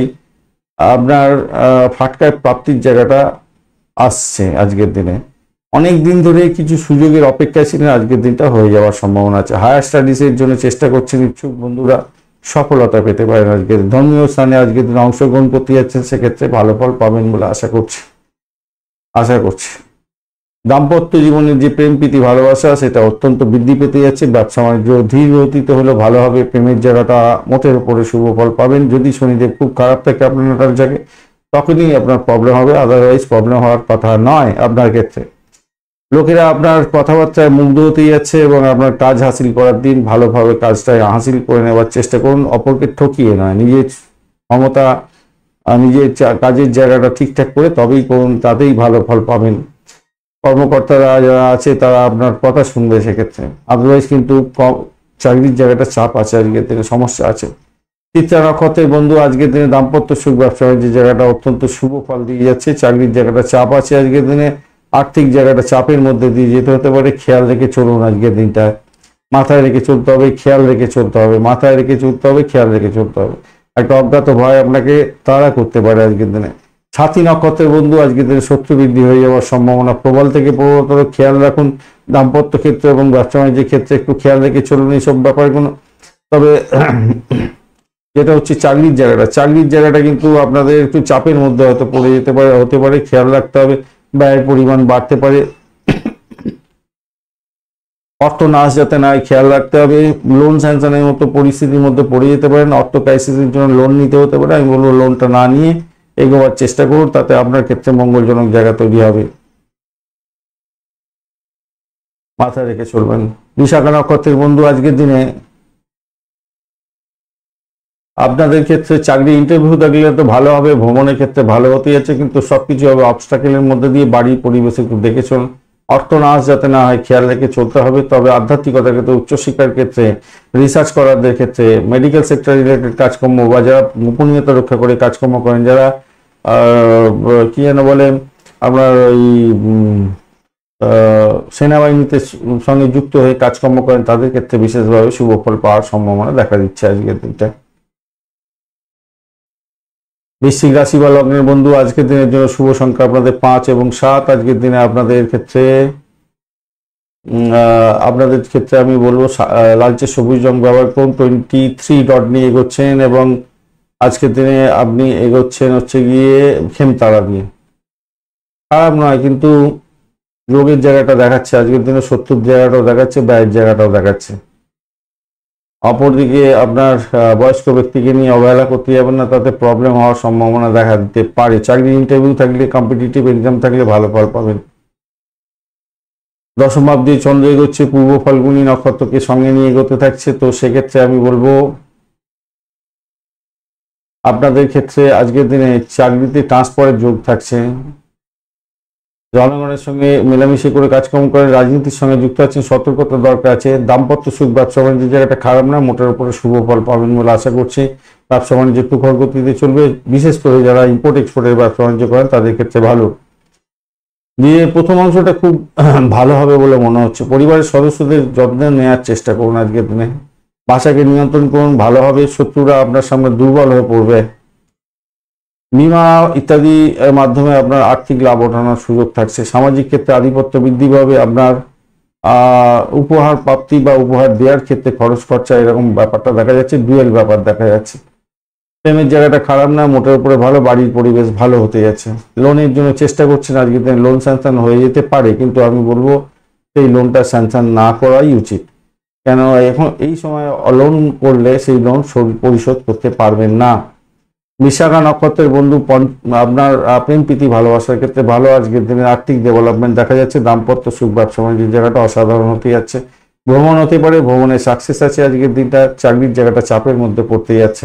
আপনার ফাটকায় প্রাপ্তির জায়গাটা আসছে আজকের দিনে। অনেক দিন ধরে কিছু সুযোগের অপেক্ষায় ছিলেন, আজকের দিনটা হয়ে যাওয়ার সম্ভাবনা আছে। হায়ার স্টাডিজের জন্য চেষ্টা করছেন ইচ্ছুক বন্ধুরা, সফলতা পেতে পারেন। আজকের ধর্মীয় স্থানে আজকের দিন অংশগ্রহণ করতে যাচ্ছেন, সেক্ষেত্রে ভালো ফল পাবেন বলে আশা করছি। দাম্পত্য জীবনের যে প্রেম প্রীতি ভালোবাসা সেটা অত্যন্ত বৃদ্ধি পেতে যাচ্ছে। ব্যবসা বাণিজ্য ধীর গতিতে হলে ভালো হবে। প্রেমের জায়গাটা মোটের উপরে শুভ ফল পাবেন। যদি শনিদেব খুব খারাপ থাকে আপনার নাটাল জায়গায়, তখনই আপনার প্রবলেম হবে, আদারওয়াইজ প্রবলেম হওয়ার কথা নয় আপনার ক্ষেত্রে। লোকেরা আপনার কথাবার্তায় মুগ্ধ হতে যাচ্ছে এবং আপনার কাজ হাসিল করার দিন। ভালোভাবে কাজটা হাসিল করে নেওয়ার চেষ্টা করুন, অপরকে ঠকিয়ে নয়। নিজের ক্ষমতা, নিজের কাজের জায়গাটা ঠিকঠাক করে তবেই করুন, তাতেই ভালো ফল পাবেন। কর্মকর্তারা যারা আছে তারা আপনার কথা শুনবে সেক্ষেত্রে, আদারওয়াইজ কিন্তু চাকরির জায়গাটা চাপ আছে, আজকের দিনে সমস্যা আছে। চিত্রা নক্ষত্রের বন্ধু আজকের দিনে দাম্পত্য সুখ, ব্যবসা বাণিজ্যের জায়গাটা অত্যন্ত শুভ ফল দিয়ে যাচ্ছে। চাকরির জায়গাটা চাপ আছে আজকের দিনে, আর্থিক জায়গাটা চাপের মধ্যে দিয়ে যেতে হতে পারে। খেয়াল রেখে চলুন আজকের দিনটা, মাথায় রেখে চলতে হবে, খেয়াল রেখে চলতে হবে, মাথায় রেখে চলতে হবে, খেয়াল রেখে চলতে হবে। একটা অজ্ঞাত ভয় আপনাকে তাড়া করতে পারে আজকের দিনে। সাথী নক্ষত্রের বন্ধু আজকের দিনে শত্রু বৃদ্ধি হয়ে যাওয়ার সম্ভাবনা প্রবল থেকে প্রবলতর। খেয়াল রাখুন দাম্পত্য ক্ষেত্রে এবং ব্যবসা বাণিজ্যের ক্ষেত্রে, একটু খেয়াল রেখে চলুন এইসব ব্যাপারগুলো। তবে যেটা হচ্ছে চাকরির জায়গাটা কিন্তু আপনাদের একটু চাপের মধ্যে হয়তো পড়ে যেতে পারে, হতে পারে, খেয়াল রাখতে হবে। ব্যয়ের পরিমাণ বাড়তে পারে, অর্থ নাশ যাতে না হয় খেয়াল রাখতে হবে। লোন স্যাংশনের মতো পরিস্থিতির মধ্যে পড়ে যেতে পারেন, অর্থ ক্রাইসিসের জন্য লোন নিতে হতে পারে। আমি বলবো লোনটা না নিয়ে এগোবার চেষ্টা করুন, তাতে আপনার ক্ষেত্রে মঙ্গলজনক জায়গা তৈরি হবে। মাথায় রেখে চলবেন। বিশাখা নক্ষত্রের বন্ধু আজকের দিনে আপনাদের ক্ষেত্রে চাকরি ইন্টারভিউ থাকলে তো ভালো হবে, ভ্রমণের ক্ষেত্রে ভালো হতে যাচ্ছে, কিন্তু সবকিছু হবে অবস্টাকেলের মধ্যে দিয়ে। বাড়ির পরিবেশ একটু দেখে চলুন, অর্থ নাশ যাতে না হয় খেয়াল রেখে চলতে হবে। তবে আধ্যাত্মিকতার ক্ষেত্রে, উচ্চশিক্ষার ক্ষেত্রে, রিসার্চ করারদের ক্ষেত্রে, মেডিকেল সেক্টর রিলেটেড কাজকর্ম বা যারা গোপনীয়তা রক্ষা করে কাজকর্ম করেন, যারা কি যেন বলে আপনার ওই সেনাবাহিনীতে সঙ্গে যুক্ত হয়ে কাজকর্ম করেন, তাদের ক্ষেত্রে বিশেষভাবে শুভ ফল পাওয়ার সম্ভাবনা দেখা দিচ্ছে আজকের দিনটা। বৃশ্চিক রাশি বা লগ্নের বন্ধু আজকের দিনের জন্য শুভ সংখ্যা আপনাদের 5 এবং 7। আজকের দিনে আপনাদের ক্ষেত্রে আমি বলবো লালচে সবুজ রং ব্যবহার করুন। 23 ডট নিয়ে এগোচ্ছেন এবং আজকের দিনে আপনি এগোচ্ছেন হচ্ছে গিয়ে খেমতারা দিয়ে। খারাপ নয়, কিন্তু রোগের জায়গাটা দেখাচ্ছে আজকের দিনে, শত্রুর জায়গাটাও দেখাচ্ছে, ব্যয়ের জায়গাটাও দেখাচ্ছে। অপরদিকে আপনার বয়স্ক ব্যক্তিকে নিয়ে অবহেলা করতে যাবেন না, তাতে প্রবলেম হওয়ার সম্ভাবনা দেখা দিতে পারে। চাকরি ইন্টারভিউ থাকলে, কম্পিটিটিভ এক্সাম থাকলে ভালো ফল পাবেন। দশম ভাব দিয়ে চন্দ্র এগোচ্ছে, পূর্ব ফাল্গুনী নক্ষত্রকে সঙ্গে নিয়ে এগোতে থাকছে। তো সেক্ষেত্রে আমি বলবো আপনাদের ক্ষেত্রে আজকের দিনে চাকরিতে ট্রান্সফারের যোগ থাকছে। জনগণের সঙ্গে মেলামেশা করে কাজকর্ম করেন, রাজনীতির সঙ্গে যুক্ত আছেন, সতর্কতা দরকার আছে। দাম্পত্য সুখ, ব্যবসা বাণিজ্যের জায়গাটা খারাপ না, মোটের উপরে শুভ ফল পাবেন বলে আশা করছি। ব্যবসা বাণিজ্য একটু খরগতিতে চলবে, বিশেষ করে যারা ইম্পোর্ট এক্সপোর্টের ব্যবসা বাণিজ্য করেন তাদের ক্ষেত্রে ভালো। দিয়ে প্রথম অংশটা খুব ভালো হবে বলে মনে হচ্ছে। পরিবারের সদস্যদের যত্ন নেওয়ার চেষ্টা করুন আজকের দিনে, ভাষাকে নিয়ন্ত্রণ করুন, ভালো হবে। শত্রুরা আপনার সামনে দুর্বল হয়ে পড়বে। বিমা ইত্যাদি মাধ্যমে আপনার আর্থিক লাভ ওঠানোর সুযোগ থাকছে। সামাজিক ক্ষেত্রে আধিপত্য বৃদ্ধি পাবে। আপনার উপহার প্রাপ্তি বা উপহার দেওয়ার ক্ষেত্রে খরচ খরচা এরকম ব্যাপারটা দেখা যাচ্ছে, ডুয়েল ব্যাপার দেখা যাচ্ছে। প্রেমের জায়গাটা খারাপ না, মোটের উপরে ভালো। বাড়ির পরিবেশ ভালো হতে যাচ্ছে। লোনের জন্য চেষ্টা করছেন, আজকে লোন স্যাংশন হয়ে যেতে পারে, কিন্তু আমি বলবো সেই লোনটা স্যাংশন না করাই উচিত। কেন এখন এই সময় লোন করলে সেই লোন পরিশোধ করতে পারবেন না। বিশাখা নক্ষত্রের বন্ধু আপনার প্রেম প্রীতি ভালোবাসার ক্ষেত্রে ভালো। আজকের দিনে আর্থিক ডেভেলপমেন্ট দেখা যাচ্ছে। দাম্পত্য সুখ, ব্যবসা বাণিজ্যের জায়গাটা অসাধারণ হতে যাচ্ছে। ভ্রমণ হতে পারে, ভ্রমণে সাকসেস আছে আজকের দিনটা। চাকরির জায়গাটা চাপের মধ্যে পড়তে যাচ্ছে।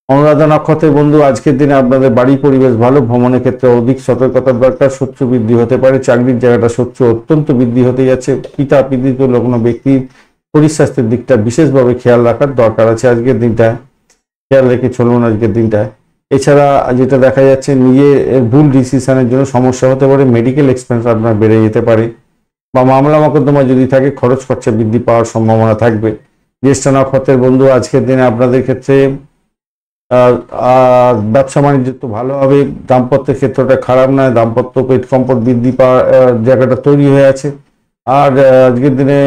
অনুরাধা নক্ষত্রের বন্ধু আজকের দিনে আপনাদের বাড়ির পরিবেশ ভালো। ভ্রমণের ক্ষেত্রে অধিক সতর্কতার দরকার। শত্রু বৃদ্ধি হতে পারে। চাকরির জায়গাটা শত্রু অত্যন্ত বৃদ্ধি হতে যাচ্ছে। পিতা পিতৃ কোনো ব্যক্তির শরীর স্বাস্থ্যের দিকটা বিশেষভাবে খেয়াল রাখার দরকার আছে আজকের দিনটা, খেয়াল রেখে চলুন আজকের দিনটা। এছাড়া যেটা দেখা যাচ্ছে, নিজের ভুল ডিসিশনের জন্য সমস্যা হতে পারে। মেডিকেল এক্সপেন্স আপনার বেড়ে যেতে পারে, বা মামলা মোকদ্দমা যদি থাকে খরচ খরচা বৃদ্ধি পাওয়ার সম্ভাবনা থাকবে। জ্যেষ্ঠ নক্ষত্রের বন্ধু আজকের দিনে আপনাদের ক্ষেত্রে আর ব্যবসা বাণিজ্য তো ভালো হবে, দাম্পত্যের ক্ষেত্রটা খারাপ নয়, দাম্পত্য পেট সম্পদ বৃদ্ধি পাওয়ার জায়গাটা তৈরি হয়ে আছে। আর আজকের দিনে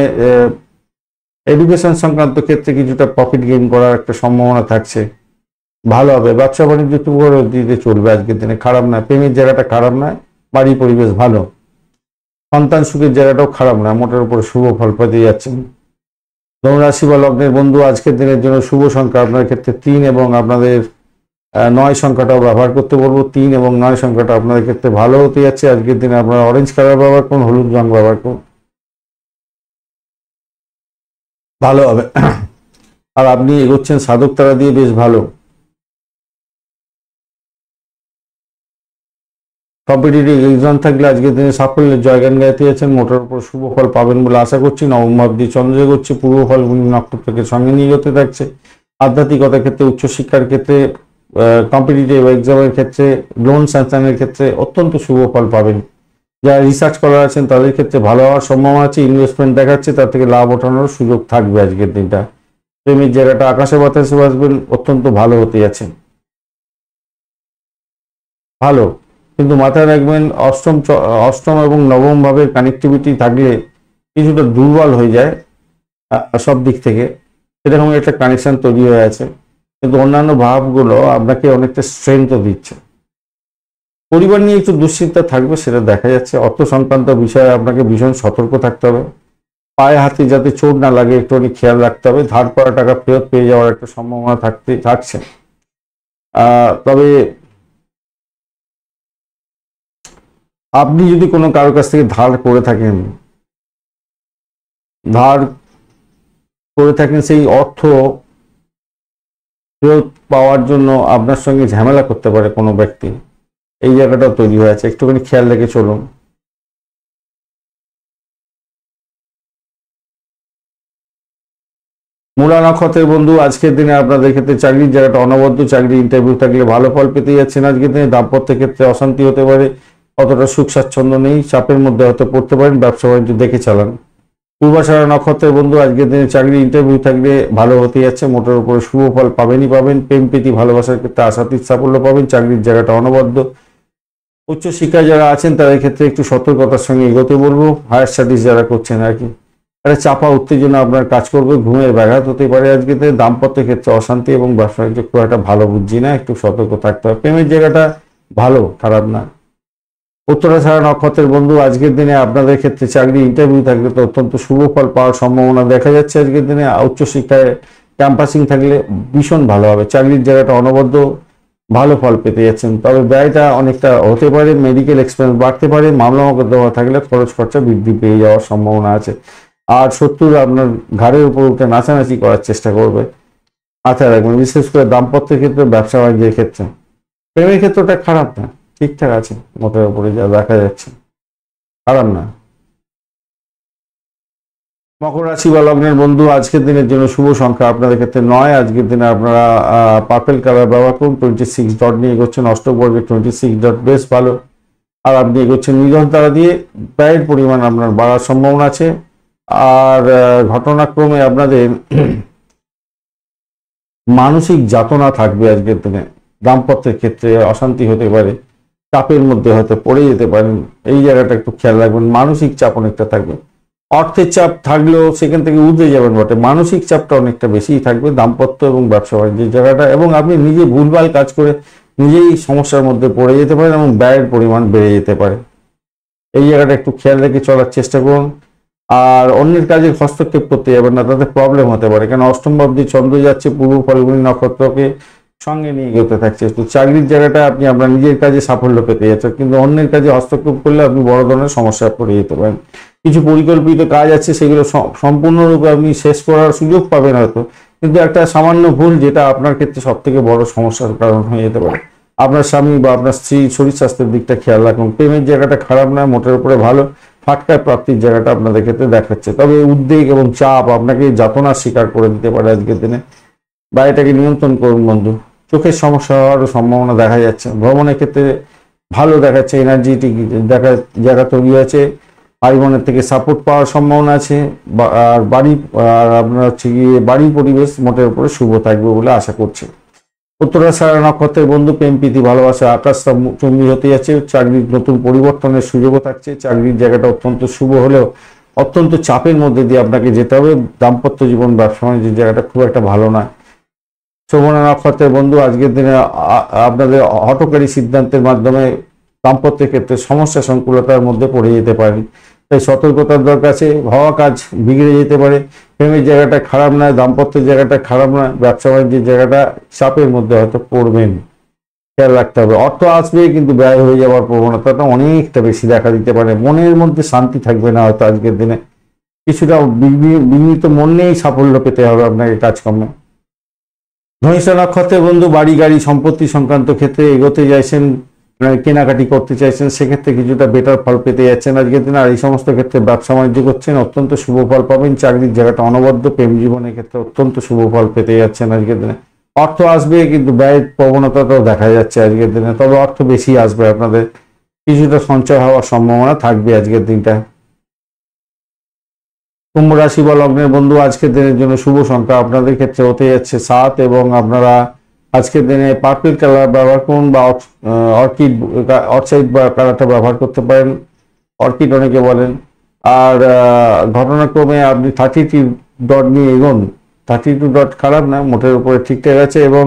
এডুকেশন সংক্রান্ত ক্ষেত্রে কিছুটা প্রফিট গেইন করার একটা সম্ভাবনা থাকছে, ভালো হবে। ব্যবসা বাণিজ্য একটু দিতে চলবে আজকের দিনে, খারাপ নয়। প্রেমের জায়গাটা খারাপ নয়, বাড়ি পরিবেশ ভালো। সন্তান সুখের জায়গাটাও খারাপ নয়, মোটের উপরে শুভ ফল পেতে যাচ্ছেন। ধনুরাশি বা লগ্নের বন্ধু, আজকের দিনের জন্য শুভ সংখ্যা আপনার ক্ষেত্রে 3 এবং আপনাদের 9 সংখ্যাটাও ব্যবহার করতে বলবো। 3 এবং 9 সংখ্যাটা আপনাদের ক্ষেত্রে ভালো হতে যাচ্ছে। আজকের দিনে আপনারা অরেঞ্জ কালার ব্যবহার করুন, হলুদ রং ব্যবহার করুন, ভালো হবে। আর আপনি এগোচ্ছেন সাধক তারা দিয়ে, বেশ ভালো। কম্পিটিটিভ এক্সাম থাকলে আজকের দিনে সাফল্যের জয়গান গাইতে যাচ্ছেন, মোটের উপর শুভ ফল পাবেন বলে আশা করছি। নবম ভাব দিয়ে চন্দ্র করছে, পূর্ব ফলগুলি নক্ষত্রকে সঙ্গে নিয়ে যেতে থাকছে। আধ্যাত্মিকতার ক্ষেত্রে, উচ্চশিক্ষার ক্ষেত্রে, কম্পিটিটিভ এক্সামের ক্ষেত্রে, লোন স্যাংশনের ক্ষেত্রে অত্যন্ত শুভ ফল পাবেন। যারা রিসার্চ করার আছেন তাদের ক্ষেত্রে ভালো হওয়ার সম্ভাবনা আছে। ইনভেস্টমেন্ট দেখাচ্ছে, তার থেকে লাভ ওঠানোর সুযোগ থাকবে আজকের দিনটা। প্রেমের জায়গাটা আকাশে বাতাসে বাসবেন, অত্যন্ত ভালো হতে যাচ্ছে, ভালো। কিন্তু মাথায় রাখবেন অষ্টম এবং নবম ভাবের কানেক্টিভিটি থাকলে কিছুটা দুর্বল হয়ে যায় সব দিক থেকে, সেরকম একটা কানেকশন তৈরি হয়ে আছে। কিন্তু অন্যান্য ভাবগুলো আপনাকে অনেকটা স্ট্রেংথও দিচ্ছে। পরিবার নিয়ে একটু দুশ্চিন্তা থাকবে, সেটা দেখা যাচ্ছে। অর্থ সংক্রান্ত বিষয়ে আপনাকে ভীষণ সতর্ক থাকতে হবে। পায়ে হাতে যাতে চোট না লাগে একটুখানি খেয়াল রাখতে হবে। ধার করা টাকা ফেরত পেয়ে যাওয়ার একটা সম্ভাবনা থাকছে। তবে আপনি যদি কোনো কারোর কাছ থেকে ধার করে থাকেন, সেই অর্থ ফেরত পাওয়ার জন্য আপনার সঙ্গে ঝামেলা করতে পারে কোনো ব্যক্তি, এই জায়গাটাও তৈরি হয়ে আছে, একটুখানি খেয়াল রেখে চলুন। মূলা নক্ষত্রের বন্ধু, আজকের দিনে আপনাদের ক্ষেত্রে চাকরির জায়গাটা অনবদ্য, চাকরি ইন্টারভিউ থাকলে ভালো ফল পেতে যাচ্ছেন। আজকের দিনে দাম্পত্যের ক্ষেত্রে অশান্তি হতে পারে, অতটা সুখ স্বাচ্ছন্দ্য নেই, চাপের মধ্যে হয়তো পড়তে পারেন, ব্যবসা বাণিজ্য দেখে চালান। পূর্বাষাঢ়া নক্ষত্রের বন্ধু, আজকের দিনে চাকরি ইন্টারভিউ থাকলে ভালো হতে যাচ্ছে, মোটের উপরে শুভ ফল পাবেনই পাবেন। প্রেম প্রীতি ভালোবাসার ক্ষেত্রে আশাতীত সাফল্য পাবেন, চাকরির জায়গাটা অনবদ্য। উচ্চশিক্ষায় যারা আছেন তাদের ক্ষেত্রে একটু সতর্কতার সঙ্গে এগোতে বলবো। হায়ার স্টাডিজ যারা করছেন আর কি, একটা চাপা উত্তেজনা আপনার কাজ করবে, ঘুমের ব্যাঘাত হতে পারে আজকে। দাম্পত্যের ক্ষেত্রে অশান্তি এবং ব্যবসা বাণিজ্য খুব একটা ভালো বুঝছি না, একটু সতর্ক থাকতে হবে। প্রেমের জায়গাটা ভালো, খারাপ না। উত্তরাষাঢ়া নক্ষত্রের বন্ধু, আজকের দিনে আপনাদের ক্ষেত্রে চাকরি ইন্টারভিউ থাকলে তো অত্যন্ত শুভ ফল পাওয়ার সম্ভাবনা দেখা যাচ্ছে। আজকের দিনে উচ্চশিক্ষায় ক্যাম্পাসিং থাকলে ভীষণ ভালো হবে, চাকরির জায়গাটা অনবদ্য, ভালো ফল পেতে যাচ্ছেন। তবে ব্যয়টা অনেকটা হতে পারে, মেডিকেল এক্সপেন্স বাড়তে পারে, মামলা মোকদ্দমা থাকলে খরচ খরচা বৃদ্ধি পেয়ে যাওয়ার সম্ভাবনা আছে। আর শত্রুরা আপনার ঘাড়ের উপর উঠে নাচানাচি করার চেষ্টা করবে, মাথায় রাখবেন। বিশেষ করে দাম্পত্যের ক্ষেত্রে, ব্যবসা বাণিজ্যের ক্ষেত্রে। প্রেমের ক্ষেত্রটা খারাপ না, ঠিকঠাক আছে, মোটের উপরে যা দেখা যাচ্ছে, খারাপ না। মকর রাশি বা লগ্নের বন্ধু, আজকের দিনের জন্য শুভ সংখ্যা আপনাদের ক্ষেত্রে 9। আজকের দিনে আপনারা পার্পেল কালার ব্যবহার করুন। 26 ডট নিয়ে এগোচ্ছেন, অষ্টবর্গের 26 ডট বেশ ভালো। আর আপনি এগোচ্ছেন নিধন তারা দিয়ে, ব্যয়ের পরিমাণ আপনার বাড়ার সম্ভাবনা আছে। আর ঘটনাক্রমে আপনাদের মানসিক যাতনা থাকবে আজকের দিনে। দাম্পত্যের ক্ষেত্রে অশান্তি হতে পারে, চাপের মধ্যে হয়তো পড়ে যেতে পারেন, এই জায়গাটা একটু খেয়াল রাখবেন। মানসিক চাপ অনেকটা থাকবে, অর্থের চাপ থাকলেও সেখান থেকে উঠে যাবেন বটে, মানসিক চাপটা অনেকটা বেশিই থাকবে দাম্পত্য এবং ব্যবসা বাণিজ্যের জায়গাটা। এবং আপনি নিজে ভুলভাল কাজ করে নিজেই সমস্যার মধ্যে পড়ে যেতে পারেন এবং ব্যয়ের পরিমাণ বেড়ে যেতে পারে, এই জায়গাটা একটু খেয়াল রেখে চলার চেষ্টা করুন। আর অন্যের কাজে হস্তক্ষেপ করতে যাবেন না, তাতে প্রবলেম হতে পারে, কারণ অষ্টম ভাব দিয়ে চন্দ্র যাচ্ছে, পূর্ব ফাল্গুনী নক্ষত্রকে সঙ্গে নিয়ে এগোতে থাকছে। তো চাকরির জায়গাটা আপনি আপনার নিজের কাজে সাফল্য পেতে যাচ্ছেন, কিন্তু অন্যের কাজে হস্তক্ষেপ করলে আপনি বড় ধরনের সমস্যায় পড়ে যেতে পারেন। কিছু পরিকল্পিত কাজ আছে, সেগুলো সম্পূর্ণরূপে আপনি শেষ করার সুযোগ পাবেন হয়তো, কিন্তু একটা সামান্য ভুল যেটা আপনার ক্ষেত্রে সব থেকে বড় সমস্যার কারণ হয়ে যেতে পারে। আপনার স্বামী বা আপনার স্ত্রী শরীর স্বাস্থ্যের দিকটা খেয়াল রাখুন। প্রেমের জায়গাটা খারাপ নয়, মোটের উপরে ভালো। ফাটকায় প্রাপ্তির জায়গাটা আপনাদের ক্ষেত্রে দেখাচ্ছে, তবে উদ্বেগ এবং চাপ আপনাকে যাতনার শিকার করে দিতে পারে আজকের দিনে। বা এটাকে নিয়ন্ত্রণ করুন বন্ধু। চোখের সমস্যা হওয়ারও সম্ভাবনা দেখা যাচ্ছে। ভ্রমণের ক্ষেত্রে ভালো দেখাচ্ছে, এনার্জিটিক জায়গা তৈরি হয়েছে। ভাই বোনের থেকে সাপোর্ট পাওয়ার সম্ভাবনা আছে। আর আপনার হচ্ছে গিয়ে বাড়ির পরিবেশ মোটের উপরে শুভ থাকবে বলে আশা করছি। উত্তরাষাঢ়া নক্ষত্রের বন্ধু প্রেম প্রীতি ভালোবাসা আকাশ চুম্বি হতে যাচ্ছে, চাকরির নতুন পরিবর্তনের সুযোগও থাকছে। চাকরির জায়গাটা অত্যন্ত শুভ হলেও অত্যন্ত চাপের মধ্যে দিয়ে আপনাকে যেতে হবে। দাম্পত্য জীবন ব্যবসা বাণিজ্যের জায়গাটা খুব একটা ভালো নয়। শ্রবণা নক্ষত্রের বন্ধু আজকের দিনে আপনাদের হঠকারী সিদ্ধান্তের মাধ্যমে দাম্পত্যের ক্ষেত্রে সমস্যা সংকুলতার মধ্যে পড়ে যেতে পারেন, তাই সতর্কতার দরকার আছে। হওয়া কাজ বিগড়ে যেতে পারে। প্রেমের জায়গাটা খারাপ নয়, দাম্পত্যের জায়গাটা খারাপ নয়, ব্যবসা বাণিজ্যের জায়গাটা চাপের মধ্যে হয়তো পড়বেন, খেয়াল রাখতে হবে। অর্থ আসবে কিন্তু ব্যয় হয়ে যাওয়ার প্রবণতাটা অনেকটা বেশি দেখা দিতে পারে। মনের মধ্যে শান্তি থাকবে না হয়তো আজকের দিনে, কিছুটা বিঘ্নিত মন নিয়েই সাফল্য পেতে হবে আপনাকে কাজকর্মে। ধনিষ্ঠা নক্ষত্রের বন্ধু বাড়ি গাড়ি সম্পত্তি সংক্রান্ত ক্ষেত্রে এগোতে চাইছেন, কেনাকাটি করতে চাইছেন, সেক্ষেত্রে কিছুটা বেটার ফল পেতে যাচ্ছেন আজকের দিনে। আর এই সমস্ত ক্ষেত্রে ব্যবসা বাণিজ্য করছেন, অত্যন্ত শুভ ফল পাবেন। চাকরির জায়গাটা অনবদ্য, প্রেম জীবনের ক্ষেত্রে অত্যন্ত শুভ ফল পেতে যাচ্ছেন আজকের দিনে। অর্থ আসবে কিন্তু ব্যয়ের প্রবণতাটাও দেখা যাচ্ছে আজকের দিনে, তবে অর্থ বেশি আসবে, আপনাদের কিছুটা সঞ্চয় হওয়ার সম্ভাবনা থাকবে আজকের দিনটা। কুম্ভ রাশি বা লগ্নের বন্ধু আজকের দিনের জন্য শুভ সংখ্যা আপনাদের ক্ষেত্রে হতে যাচ্ছে 7, এবং আপনারা আজকের দিনে পার্পল কালার ব্যবহার করুন বা অর্কিড অর্চাইড বা কালারটা ব্যবহার করতে পারেন, অর্কিড অনেকে বলেন। আর ঘটনাক্রমে আপনি 32 ডট নিয়ে এগোন। 32 ডট খারাপ না, মোটের উপরে ঠিকঠাক আছে। এবং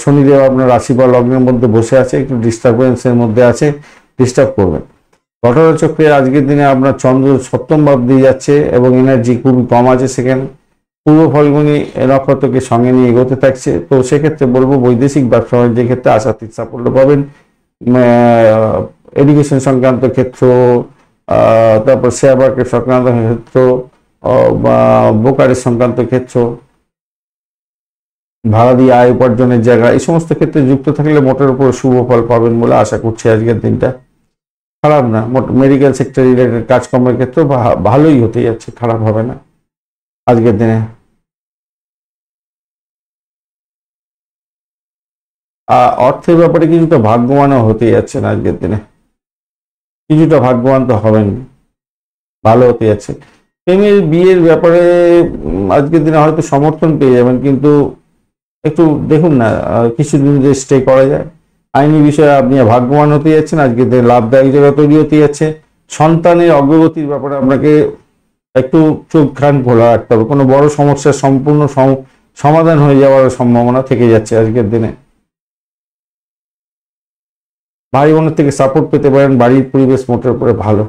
শনিদেব আপনার রাশি বা লগ্নের মধ্যে বসে আছে, একটু ডিস্টারবেন্সের মধ্যে আছে, ডিস্টার্ব করবেন। ঘটনাচক্রে আজকের দিনে আপনার চন্দ্র সপ্তম ভাব দিয়ে যাচ্ছে এবং এনার্জি খুবই কম আছে সেখানে। পূর্ব ফাল্গুনী নক্ষত্রকে সঙ্গে নিয়ে এগোতে থাকছে, তো সেক্ষেত্রে বলবো বৈদেশিক ব্যবসা বাণিজ্যের ক্ষেত্রে আশাতীত সাফল্য পাবেন। এডুকেশন সংক্রান্ত ক্ষেত্র, তারপর শেয়ার মার্কেট সংক্রান্ত ক্ষেত্র বা ব্রোকারেজ সংক্রান্ত ক্ষেত্র, ভাড়া দিয়ে আয় উপার্জনের জায়গা, এই সমস্ত ক্ষেত্রে যুক্ত থাকলে মোটের উপর শুভ ফল পাবেন বলে আশা করছি আজকের দিনটা। খারাপ না, মেডিকেল সেক্টর রিলেটেড কাজকর্মের ক্ষেত্রে ভালোই হতে যাচ্ছে, খারাপ হবে না আজকের দিনে। অর্থের ব্যাপারে কিছুটা ভাগ্যবানও হতে যাচ্ছেন আজকের দিনে, কিছুটা ভাগ্যবান তো হবেন, ভালো হতে যাচ্ছে। প্রেমের বিয়ের ব্যাপারে আজকের দিনে হয়তো সমর্থন পেয়ে যাবেন, কিন্তু একটু দেখুন না কিছুদিন যে স্টে করা যায়। আইনি বিষয়ে আপনি ভাগ্যবান হতে যাচ্ছেন, আজকের দিনে লাভদায়ক জায়গা তৈরি হতে যাচ্ছে। সন্তানের অগ্রগতির ব্যাপারে আপনাকে একটু চোখ কান খোলা রাখতে হবে, কোনো বড় সমস্যার সম্পূর্ণ সমাধান হয়ে যাওয়ার সম্ভাবনা থেকে যাচ্ছে আজকের দিনে। ভাই বোনের থেকে সাপোর্ট পেতে পারেন, বাড়ির পরিবেশ মোটের উপরে ভালো।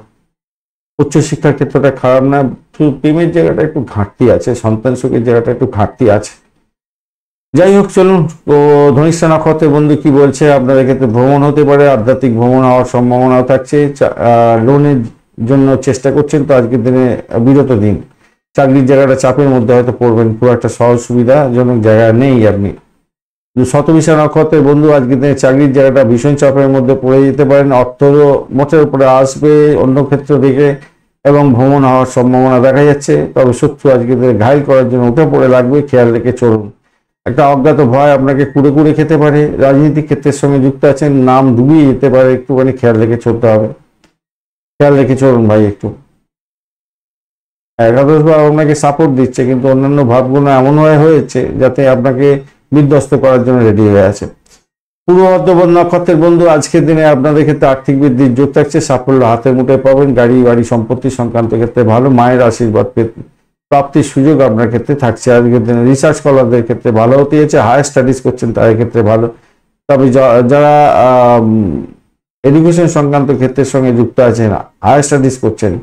উচ্চশিক্ষার ক্ষেত্রটা খারাপ না, প্রেমের জায়গাটা একটু ঘাটতি আছে, সন্তান সুখের জায়গাটা একটু ঘাটতি আছে। যাই হোক চলুন, তো ধনিষ্ঠা নক্ষত্রের বন্ধু কি বলছে আপনাদের ক্ষেত্রে ভ্রমণ হতে পারে, আধ্যাত্মিক ভ্রমণ হওয়ার সম্ভাবনাও থাকছে। লোনের জন্য চেষ্টা করছেন তো আজকের দিনে বিরত দিন। চাকরির জায়গাটা চাপের মধ্যে হয়তো পড়বেন, খুব একটা সহজ সুবিধাজনক জায়গা নেই আপনি। শতবিশা নক্ষত্রের বন্ধু আজকের দিনে চাকরির জায়গাটা ভীষণ চাপের মধ্যে পড়ে যেতে পারেন। অর্থ মোটের উপরে আসবে অন্য ক্ষেত্র থেকে, এবং ভ্রমণ হওয়ার সম্ভাবনা দেখা যাচ্ছে। তবে শত্রু আজকের দিনে ঘায়ল করার জন্য উঠে পড়ে লাগবে, খেয়াল রেখে চলুন। একটা অজ্ঞাত ভয় আপনাকে কুড়ে কুড়ে খেতে পারে। রাজনীতিক ক্ষেত্রের সঙ্গে যুক্ত আছেন, নাম ডুবিয়ে যেতে পারে, একটুখানি খেয়াল রেখে চলতে হবে, খেয়াল রেখে চলুন ভাই একটু। একাদশ ভাব আপনাকে সাপোর্ট দিচ্ছে, কিন্তু অন্যান্য ভাবগুলো এমনভাবে হয়েছে যাতে আপনাকে বিধ্বস্ত করার জন্য রেডি হয়ে আছে। পূর্ব বর্ধমান নক্ষত্রের বন্ধু আজকের দিনে আপনাদের ক্ষেত্রে আর্থিক বৃদ্ধির যোগ থাকছে, সাফল্য হাতের মুঠোয় পাবেন। গাড়ি বাড়ি সম্পত্তি সংক্রান্ত ক্ষেত্রে ভালো, মায়ের আশীর্বাদ প্রাপ্তির সুযোগ আপনার ক্ষেত্রে থাকছে আজকের দিনে। রিসার্চ স্কলারদের ক্ষেত্রে ভালো হতে যাচ্ছে, হায়ার স্টাডিজ করছেন তাদের ক্ষেত্রে ভালো। তবে যারা এডুকেশন সংক্রান্ত ক্ষেত্রের সঙ্গে যুক্ত আছেন, হায়ার স্টাডিজ করছেন,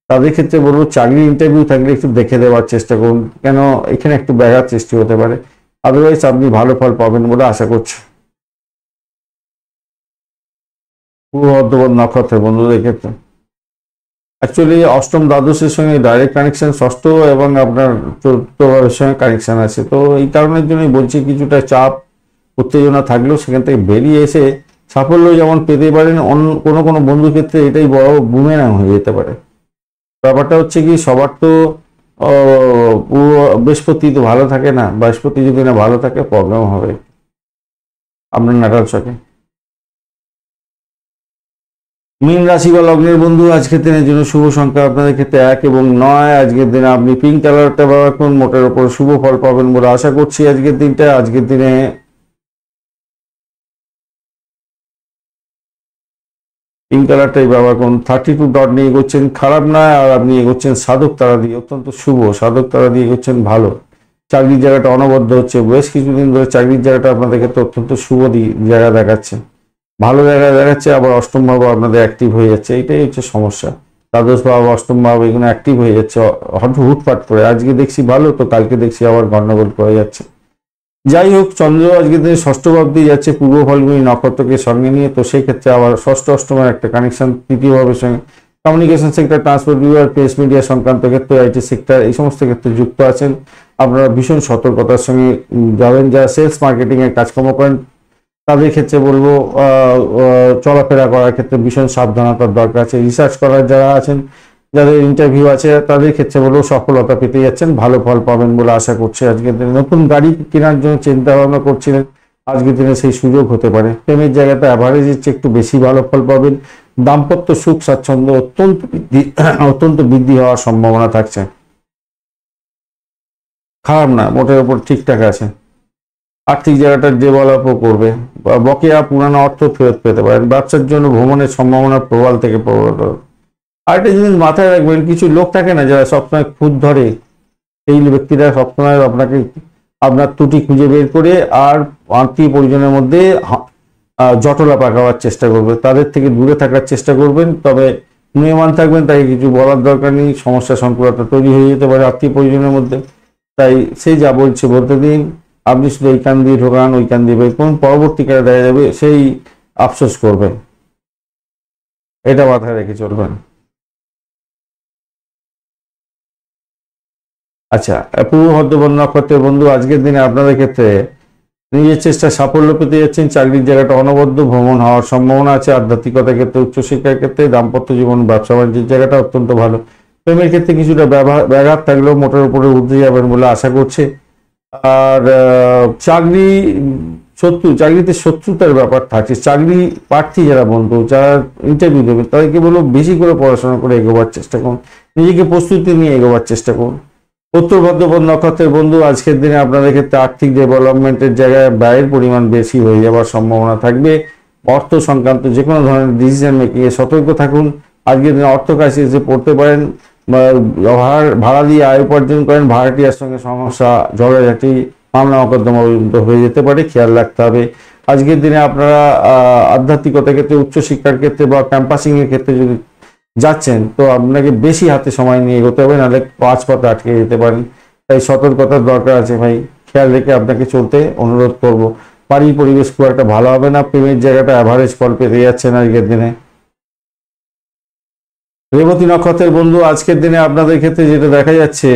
তাদের ক্ষেত্রে বলবো চাকরি ইন্টারভিউ থাকলে একটু দেখে দেওয়ার চেষ্টা করুন, কেন এখানে একটু ব্যাঘাত সৃষ্টি হতে পারে। আদারওয়াইজ আপনি ভালো ফল পাবেন বলে আশা করছি। পূর্ব বর্ধমান নক্ষত্রের বন্ধুদের ক্ষেত্রে অ্যাকচুয়ালি অষ্টম দ্বাদশের সঙ্গে ডাইরেক্ট কানেকশন, ষষ্ঠ এবং আপনার চতুর্থ ভাবের সঙ্গে কানেকশন আছে, তো এই কারণের জন্যই বলছি কিছুটা চাপ উত্তেজনা থাকলেও সেখান থেকে বেরিয়ে এসে সাফল্য যেমন পেতে পারেন, কোনো কোনো বন্ধুর ক্ষেত্রে এটাই বড় বুমেরাং হয়ে যেতে পারে। ব্যাপারটা হচ্ছে কি, সবার তো বৃহস্পতি তো ভালো থাকে না, বৃহস্পতি যদি না ভালো থাকে প্রবলেম হবে আপনার নাটাল চকে। মীন রাশি বা লগ্নের বন্ধু আজকের দিনের জন্য শুভ সংখ্যা আপনাদের ক্ষেত্রে 1 এবং 9। আজকের দিনে আপনি পিঙ্ক কালারটা ব্যবহার করুন, মোটের উপর শুভ ফল পাবেন বলে আশা করছি আজকের দিনটা। আজকের দিনে পিঙ্ক কালারটাই ব্যবহার করুন। 32 ডট নিয়ে এগোচ্ছেন, খারাপ না। আর আপনি এগোচ্ছেন সাধক তারা দিয়ে, অত্যন্ত শুভ। সাধক তারা দিয়ে এগোচ্ছেন, ভালো। চাকরির জায়গাটা অনবদ্য হচ্ছে, বেশ কিছুদিন ধরে চাকরির জায়গাটা আপনাদের ক্ষেত্রে অত্যন্ত শুভ জায়গা দেখাচ্ছে, ভালো জায়গা দেখাচ্ছে। আবার অষ্টম ভাব আপনাদের অ্যাক্টিভ হয়ে যাচ্ছে, এটাই হচ্ছে সমস্যা। দ্বাদশ ভাব, অষ্টম ভাব এগুলো অ্যাক্টিভ হয়ে যাচ্ছে হুটপাট করে। আজকে দেখছি ভালো, তো কালকে দেখছি আবার গন্ডগোল করে যাচ্ছে। যাই হোক, চন্দ্র আজকে দিনে ষষ্ঠ ভাব দিয়ে যাচ্ছে পূর্ব ফাল্গুনী নক্ষত্রকে সঙ্গে নিয়ে, তো সেই ক্ষেত্রে আবার ষষ্ঠ অষ্টমের একটা কানেকশন তৃতীয় ভাবের সঙ্গে। কমিউনিকেশন সেক্টর, ট্রান্সপোর্ট বিভাগ, প্রেস মিডিয়া সংক্রান্ত ক্ষেত্রে, আইটি সেক্টর, এই সমস্ত ক্ষেত্রে যুক্ত আছেন। আপনারা ভীষণ সতর্কতার সঙ্গে যাবেন। যারা সেলস মার্কেটিং এর কাজকর্ম করেন তাদের ক্ষেত্রে বলবো চলাফেরা করার ক্ষেত্রে ভীষণ সাবধানতার দরকার আছে। রিসার্চ করার যারা আছেন, যাদের ইন্টারভিউ আছে, তাদের ক্ষেত্রে বলবো সফলতা পেতে যাচ্ছেন, ভালো ফল পাবেন বলে আশা করছি। আজকের দিনে নতুন গাড়ি কেনার জন্য চিন্তা ভাবনা করছিলেন, আজকের দিনে সেই সুযোগ হতে পারে। প্রেমের জায়গাটা অ্যাভারেজের চেয়ে একটু বেশি ভালো ফল পাবেন। দাম্পত্য সুখ স্বাচ্ছন্দ্য অত্যন্ত বৃদ্ধি হওয়ার সম্ভাবনা থাকছে, খারাপ না, মোটের উপর ঠিকঠাক আছে। আর্থিক জায়গাটা ডেভেলপও করবে, বকেয়া পুরানো অর্থ ফেরত পেতে পারেন। ব্যবসার জন্য ভ্রমণের সম্ভাবনা প্রবল থেকে প্রবল। আরেকটা জিনিস মাথায় রাখবেন, কিছু লোক থাকে না যারা সবসময় খুঁত ধরে, এই ব্যক্তিরা সবসময় আপনাকে আপনার ত্রুটি খুঁজে বের করে আর আত্মীয় পরিজনের মধ্যে জটলা পাকাবার চেষ্টা করবে। তাদের থেকে দূরে থাকার চেষ্টা করবেন, তবে নিয়মান থাকবেন, তাই কিছু বলার দরকার নেই। সমস্যা সংকুলতা তৈরি হয়ে যেতে পারে আত্মীয় পরিজনের মধ্যে, তাই সেই যা বলছে বলতে দিন। আপনি শুধু এই কান দিয়ে ঢোকান, ওই কান দিয়ে বের করুন, পরবর্তীকালে দেখা যাবে সেই আফসোস করবেন। এটা মাথায় রেখে চলবেন। আচ্ছা, পূর্ব ভদ্রপদ নক্ষত্রের বন্ধু, আজকের দিনে আপনাদের ক্ষেত্রে নিজের চেষ্টা সাফল্য পেতে যাচ্ছেন। চাকরির জায়গাটা অনবদ্য, ভ্রমণ হওয়ার সম্ভাবনা আছে। আধ্যাত্মিকতার ক্ষেত্রে, উচ্চশিক্ষার ক্ষেত্রে, দাম্পত্য জীবন, ব্যবসা বাণিজ্যের জায়গাটা অত্যন্ত ভালো। প্রেমের ক্ষেত্রে কিছুটা ব্যাঘাত থাকলেও মোটের উপরে উঠে যাবেন বলে আশা করছে। আর চাকরিতে শত্রুতার ব্যাপার থাকছে। চাকরি প্রার্থী যারা বন্ধু, যারা ইন্টারভিউ দেবেন, তাদেরকে বলবো বেশি করে পড়াশোনা করে এগোবার চেষ্টা করুন, নিজেকে প্রস্তুতি নিয়ে এগোবার চেষ্টা করুন। উত্তর ভদ্রপদ নক্ষত্রের বন্ধু, আজকের দিনে আপনাদের ক্ষেত্রে আর্থিক ডেভেলপমেন্টের জায়গায় ব্যয়ের পরিমাণ বেশি হয়ে যাওয়ার সম্ভাবনা থাকবে। অর্থ সংক্রান্ত যে কোনো ধরনের ডিসিশন মেকিং এ সতর্ক থাকুন। আজকের দিনে অর্থ ক্রাইসিসে পড়তে পারেন, ভাড়া দিয়ে আয় উপার্জন করেন, ভাড়াটিয়ার সঙ্গে সমস্যা, ঝগড়াঝাটি, মামলা মোকদ্দমা হয়ে যেতে পারে, খেয়াল রাখতে হবে। আজকের দিনে আপনারা আধ্যাত্মিকতার ক্ষেত্রে, উচ্চশিক্ষার ক্ষেত্রে বা ক্যাম্পাসিং এর ক্ষেত্রে যদি যাচ্ছেন, তো আপনাকে বেশি হাতে সময় নিয়ে এগোতে হবে, নাহলে পাঁচ পথে আটকে যেতে পারেন। তাই সতর্কতার দরকার আছে ভাই, খেয়াল রেখে আপনাকে চলতে অনুরোধ করব। বাড়ির পরিবেশ খুব একটা ভালো হবে না, প্রেমের জায়গাটা অ্যাভারেজ ফল পেতে যাচ্ছেন আজকের দিনে। রেবতী নক্ষত্রের বন্ধু, আজকের দিনে আপনাদের ক্ষেত্রে যেটা দেখা যাচ্ছে,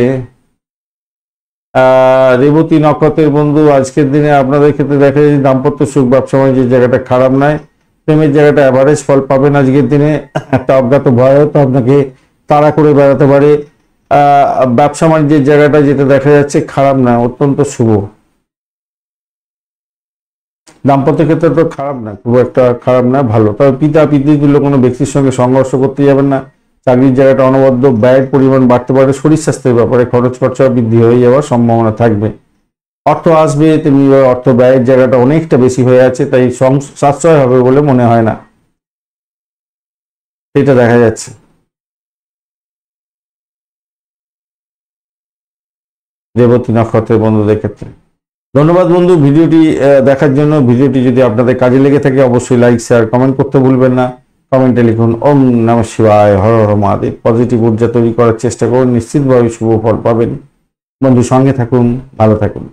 রেবতী নক্ষত্রের বন্ধু, আজকের দিনে আপনাদের ক্ষেত্রে দেখা যাচ্ছে দাম্পত্য সুখ, ব্যবসা বাণিজ্যের জায়গাটা খারাপ নয়। প্রেমের জায়গাটা অ্যাভারেজ ফল পাবেন আজকের দিনে। একটা অজ্ঞাত ভয় হয়তো আপনাকে তাড়া করে বেড়াতে পারে। ব্যবসা বাণিজ্যের জায়গাটা যেটা দেখা যাচ্ছে খারাপ না, অত্যন্ত শুভ। দাম্পত্য ক্ষেত্রে তো খারাপ না, খুব একটা খারাপ না, ভালো। তবে পিতা পিতৃতুল্য কোনো ব্যক্তির সঙ্গে সংঘর্ষ করতে যাবেন না। চাকরির জায়গাটা অনবদ্য, ব্যয়ের পরিমাণ বাড়তে পারে। শরীর স্বাস্থ্যের ব্যাপারে খরচ খরচা বৃদ্ধি হয়ে যাওয়ার সম্ভাবনা থাকবে। অর্থ আসবে, তেমনি অর্থ ব্যয়ের জায়গাটা অনেকটা বেশি হয়ে আছে, তাই সাশ্রয় হবে বলে মনে হয় না, এটা দেখা যাচ্ছে। রেবতী নক্ষত্রের বন্ধুদের ক্ষেত্রে ধন্যবাদ বন্ধু ভিডিওটি দেখার জন্য। ভিডিওটি যদি আপনাদের কাজে লেগে থাকে অবশ্যই লাইক, শেয়ার, কমেন্ট করতে ভুলবেন না। কমেন্টে লিখুন ওম নমঃ শিবায়, হর হর মহাদেব। পজিটিভ ঊর্জা তৈরি করার চেষ্টা করুন, নিশ্চিতভাবে শুভ ফল পাবেন। বন্ধু সঙ্গে থাকুন, ভালো থাকুন।